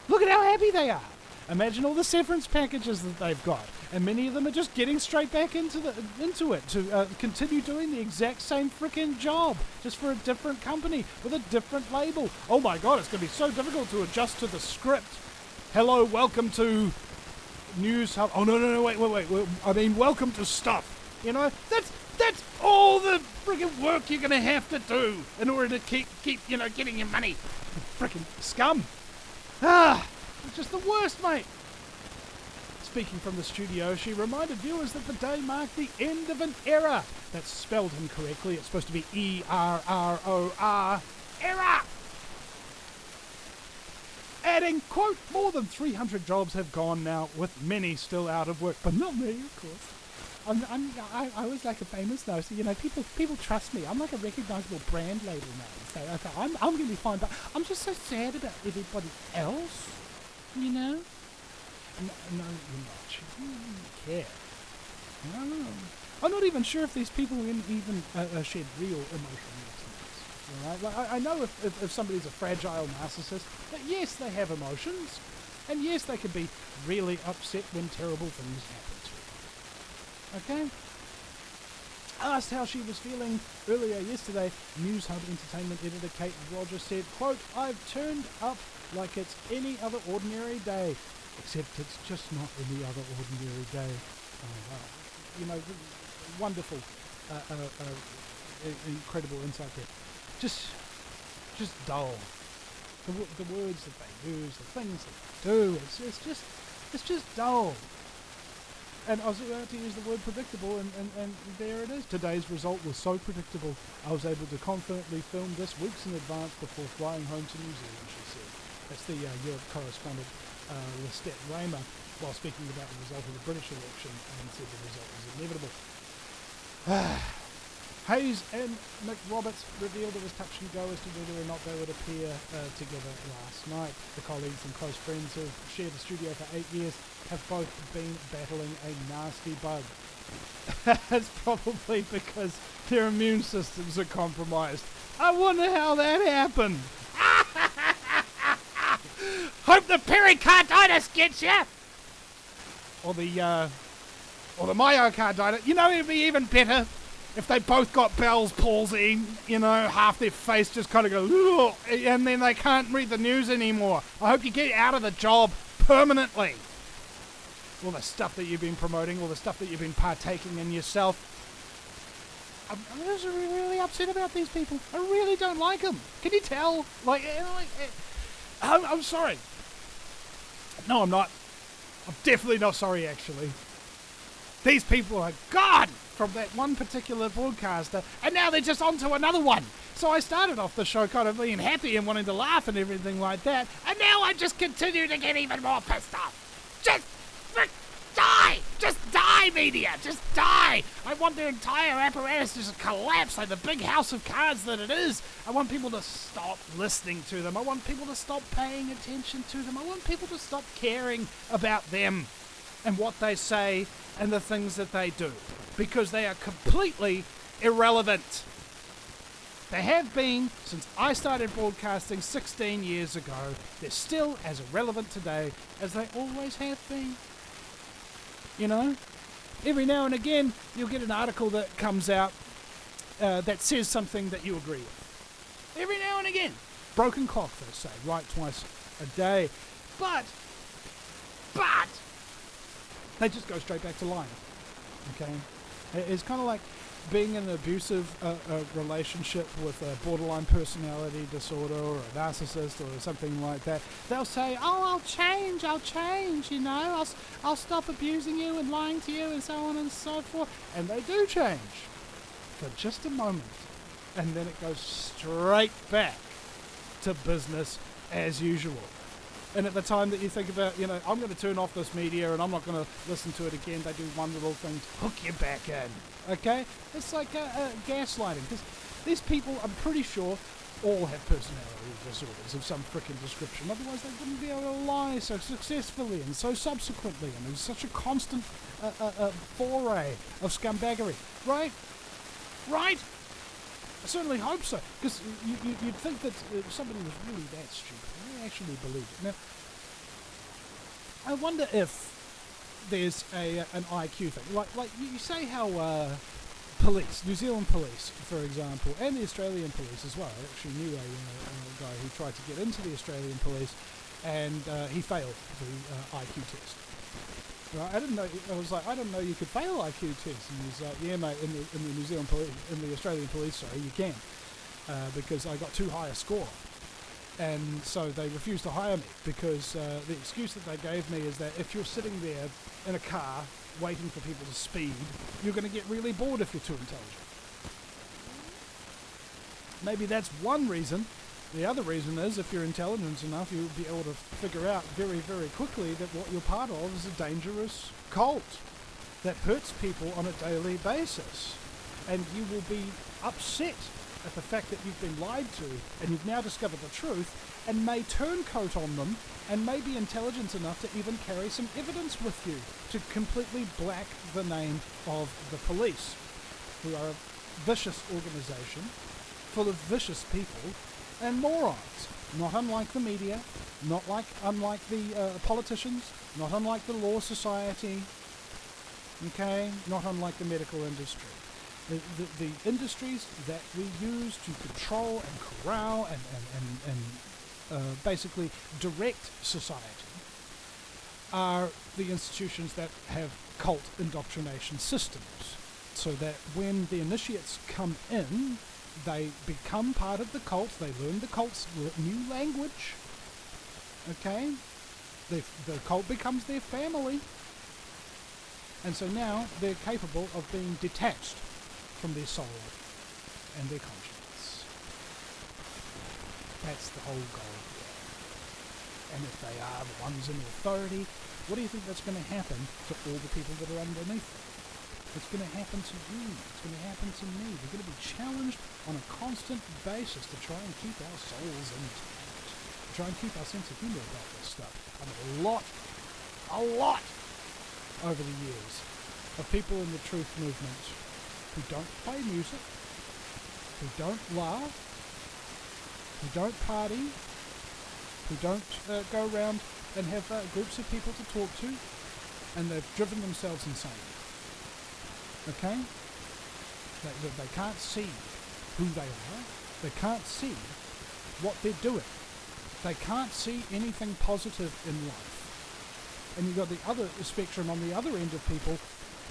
Look at how happy they are. Imagine all the severance packages that they've got, and many of them are just getting straight back into it to continue doing the exact same frickin' job, just for a different company with a different label. Oh my God, it's going to be so difficult to adjust to the script. Hello, welcome to News Hub. Oh no, wait. I mean, welcome to Stuff. You know, that's all the friggin' work you're going to have to do in order to keep getting your money. Frickin' scum. It's just the worst, mate. Speaking from the studio, she reminded viewers that the day marked the end of an era. That's spelled incorrectly. It's supposed to be E-R-R-O-R. Era! Adding, quote, more than 300 jobs have gone now, with many still out of work. But not me, of course. I was like a famous now, so people trust me. I'm like a recognisable brand label now. So okay, I'm going to be fine, but I'm just so sad about everybody else. You know? No, you're not. She didn't care. No. I'm not even sure if these people even shed real emotion. Right? Like, I know if somebody's a fragile narcissist, that yes, they have emotions, and yes, they can be really upset when terrible things happen to them. Okay? Asked how she was feeling earlier yesterday, News Hub Entertainment editor Kate Rogers said, quote, "I've turned up like it's any other ordinary day, except it's just not any other ordinary day." You know, wonderful, incredible insight there. Just dull. The words that they use, the things that they do, it's just dull. And I was about to use the word predictable, and there it is. Today's result was so predictable, I was able to confidently film this weeks in advance before flying home to New Zealand, she said. That's the Europe correspondent, Lestat Raymer, while speaking about the result of the British election, and said the result was inevitable. Hayes and Mick Roberts revealed it was touch and go as to whether or not they would appear together last night. The colleagues and close friends who have shared the studio for 8 years have both been battling a nasty bug. It's probably because their immune systems are compromised. I wonder how that happened. Hope the pericarditis gets ya! Or the myocarditis. You know, it'd be even better if they both got Bell's palsy, you know, half their face just kind of goes, ugh, and then they can't read the news anymore. I hope you get out of the job permanently. All the stuff that you've been promoting, all the stuff that you've been partaking in yourself. I'm just really upset about these people. I really don't like them. Can you tell? I'm sorry. No, I'm not. I'm definitely not sorry, actually. These people are gone from that one particular broadcaster, and now they're just on to another one. So I started off the show kind of being happy and wanting to laugh and everything like that, and now I just continue to get even more pissed off. Just die! Just die, media! Just die! I want their entire apparatus to just collapse like the big house of cards that it is. I want people to stop listening to them. I want people to stop paying attention to them. I want people to stop caring about them and what they say and the things that they do, because they are completely irrelevant. They have been since I started broadcasting 16 years ago. They're still as irrelevant today as they always have been. You know, every now and again you'll get an article that comes out that says something that you agree with. Every now and again. Broken clock, they say, right twice a day. But they just go straight back to lying. Okay? It's kind of like being in an abusive relationship with a borderline personality disorder or a narcissist or something like that. They'll say, "Oh, I'll change, you know, I'll stop abusing you and lying to you and so on and so forth." And they do change for just a moment. And then it goes straight back to business as usual. And at the time that you think about, you know, I'm going to turn off this media and I'm not going to listen to it again, they do one little thing to hook you back in. Okay? It's like gaslighting. Because these people, I'm pretty sure, all have personality disorders of some frickin' description. Otherwise they wouldn't be able to lie so successfully and so subsequently. And there's such a constant foray of scumbaggery. Right? Right? I certainly hope so. Because you'd think that if somebody was really that stupid, actually believe it. Now, I wonder if there's an IQ thing. Like you say how police, New Zealand police, for example, and the Australian police as well. I actually knew a guy who tried to get into the Australian police, and he failed the IQ test. Right? I didn't know. I was like, I didn't know you could fail IQ tests. And he's like, yeah, mate, in the New Zealand police, in the Australian police, sorry, you can, because I got too high a score. And so they refused to hire me because the excuse that they gave me is that if you're sitting there in a car waiting for people to speed, you're going to get really bored if you're too intelligent. Maybe that's one reason. The other reason is if you're intelligent enough, you'll be able to figure out very, very quickly that what you're part of is a dangerous cult that hurts people on a daily basis. And you will be upset at the fact that you've been lied to and you've now discovered the truth, and may turncoat on them and may be intelligent enough to even carry some evidence with you to completely black the name of the police, who are a vicious organisation full of vicious people and morons, not unlike the media, not unlike the politicians, not unlike the law society, okay, not unlike the medical industry. The industries that we use to control and corral and basically direct society are the institutions that have cult indoctrination systems, so that when the initiates come in, they become part of the cult, they learn the cult's new language, okay? The cult becomes their family, and so now they're capable of being detached from their soul and their conscience. That's the whole goal here. And if they are the ones in authority, what do you think that's going to happen to all the people that are underneath them? It's going to happen to you. It's going to happen to me. We're going to be challenged on a constant basis to try and keep our souls intact, to try and keep our sense of humor about this stuff. I mean, a lot over the years of people in the truth movement who don't play music, who don't laugh, who don't party, who don't go around and have groups of people to talk to, and they've driven themselves insane. Okay? They can't see who they are. They can't see what they're doing. They can't see anything positive in life. And you've got the other spectrum on the other end of people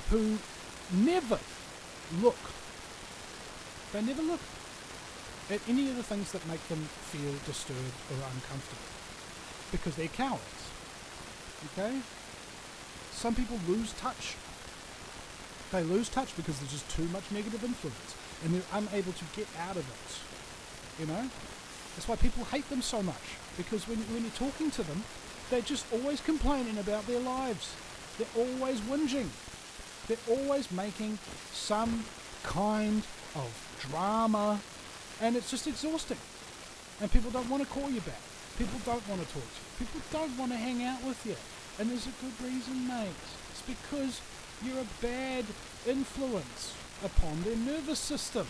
who never look. They never look at any of the things that make them feel disturbed or uncomfortable, because they're cowards. Okay? Some people lose touch. They lose touch because there's just too much negative influence, and they're unable to get out of it. You know? That's why people hate them so much, because when you're talking to them, they're just always complaining about their lives. They're always whinging. They're always making some kind of drama, and it's just exhausting. And people don't want to call you back. People don't want to talk to you. People don't want to hang out with you. And there's a good reason, mate. It's because you're a bad influence upon their nervous system.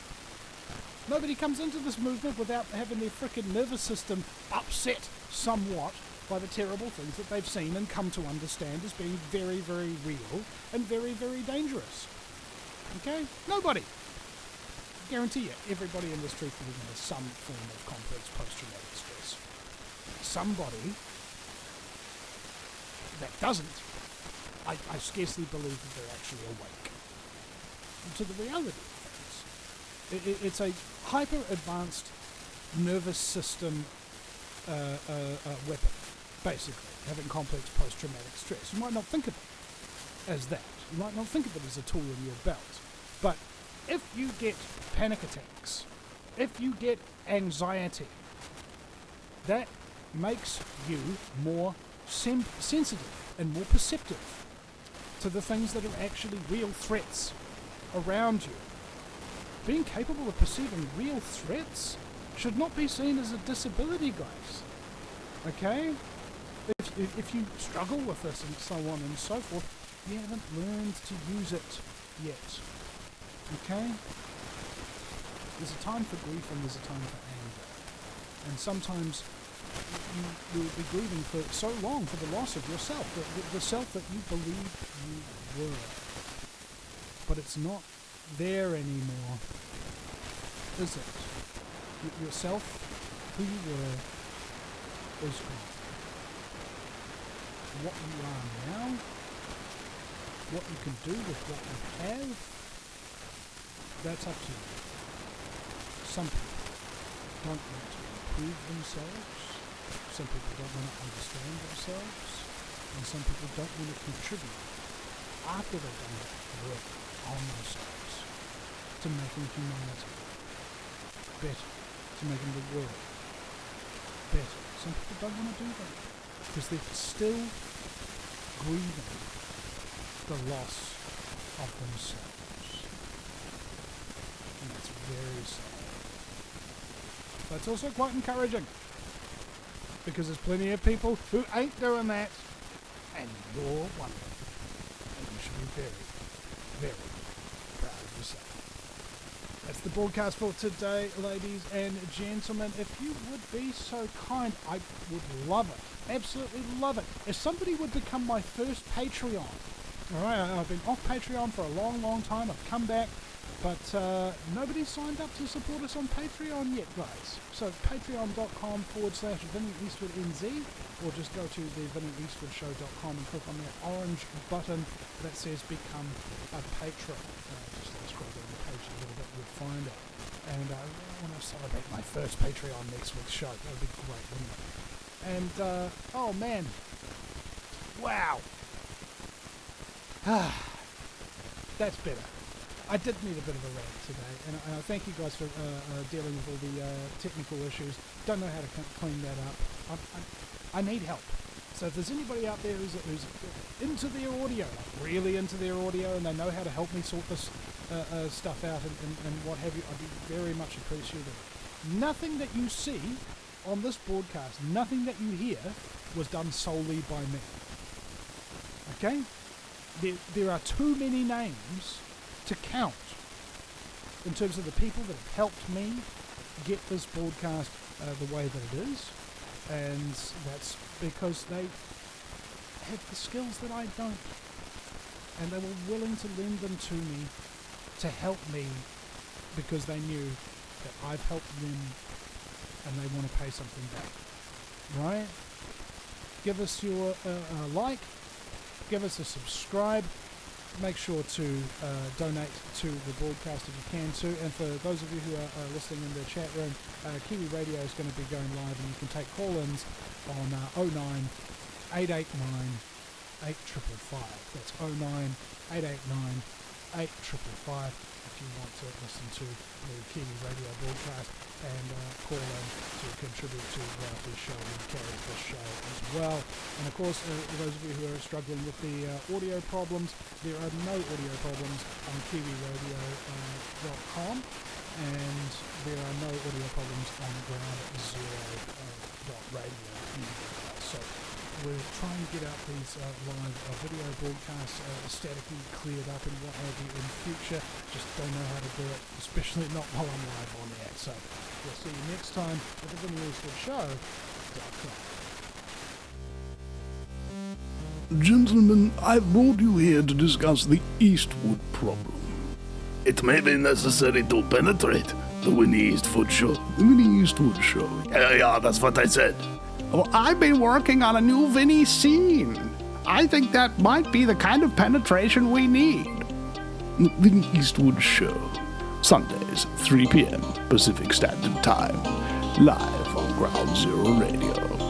Nobody comes into this movement without having their frickin' nervous system upset somewhat by the terrible things that they've seen and come to understand as being very, very real and very, very dangerous. Okay? Nobody. I guarantee you, everybody in this truth movement has some form of complex post-traumatic stress. Somebody that doesn't, I scarcely believe that they're actually awake to the reality of things. It's a hyper-advanced nervous system weapon, basically, having complex post-traumatic stress. You might not think of it as that. You might not think of it as a tool in your belt. But if you get panic attacks, if you get anxiety, that makes you more sensitive and more perceptive to the things that are actually real threats around you. Being capable of perceiving real threats should not be seen as a disability, guys. Okay? If you struggle with this and so on and so forth, you haven't learned to use it yet. Okay? There's a time for grief and there's a time for anger. And sometimes you will be grieving for so long for the loss of yourself, the self that you believed you were. But it's not there anymore, is it? Yourself, who you were, is gone. What you are now, what you can do with what you have, that's up to you. Some people don't want to improve themselves, some people don't want to understand themselves, and some people don't want to contribute after they've done that work on themselves to making humanity better, to making the world better. Some people don't want to do that because they're still grieving the loss of themselves. And that's very sad. But it's also quite encouraging. because there's plenty of people who ain't doing that, and you're one of them. And you should be very, very proud of yourself. That's the broadcast for today, ladies and gentlemen. If you would be so kind, I would love it. Absolutely love it. If somebody would become my first Patreon. Alright, I've been off Patreon for a long, long time. I've come back, but nobody's signed up to support us on Patreon yet, guys. So patreon.com/Vinny Eastwood NZ, or just go to the VinnyEastwoodShow.com and click on that orange button that says Become a Patron. Just scroll down the page a little bit, you'll find it. And I want to celebrate my first Patreon next week's show. That would be great, wouldn't it? And, oh man. Wow. That's better. I did need a bit of a rant today, and I thank you guys for dealing with all the technical issues. Don't know how to clean that up. I need help. So if there's anybody out there who's into their audio, like really into their audio, and they know how to help me sort this stuff out and what have you, I'd be very much appreciative. Nothing that you see on this broadcast, nothing that you hear, was done solely by me. Okay? There are too many names to count in terms of the people that have helped me get this broadcast the way that it is, and that's because they have the skills that I don't, and they were willing to lend them to me to help me because they knew that I've helped them and they want to pay something back. Right? Give us your like, give us a subscribe. Make sure to donate to the broadcast if you can too. And for those of you who are listening in the chat room, Kiwi Radio is going to be going live, and you can take call-ins on 09 889 8555. That's 09 889 8555 if you want to listen to the Kiwi Radio broadcast and call in to contribute to the show and carry the show as well. And of course, those of you who are struggling with the audio problems, there are no audio problems on KiwiRadio.com, and there are no audio problems on groundzero.radio either. So we're trying to get out these live video broadcasts statically cleared up and what have you in future. Just don't know how to do it, especially not while I'm live on air. So we'll see you next time at the Vinny Eastwood Show.com. Gentlemen, I brought you here to discuss the Eastwood problem. It may be necessary to penetrate the Vinny Eastwood Show. The Vinny Eastwood Show. Yeah, that's what I said. Oh, I've been working on a new Vinny scene. I think that might be the kind of penetration we need. The Vinny Eastwood Show. Sundays, 3 p.m. Pacific Standard Time. Live on Ground Zero Radio.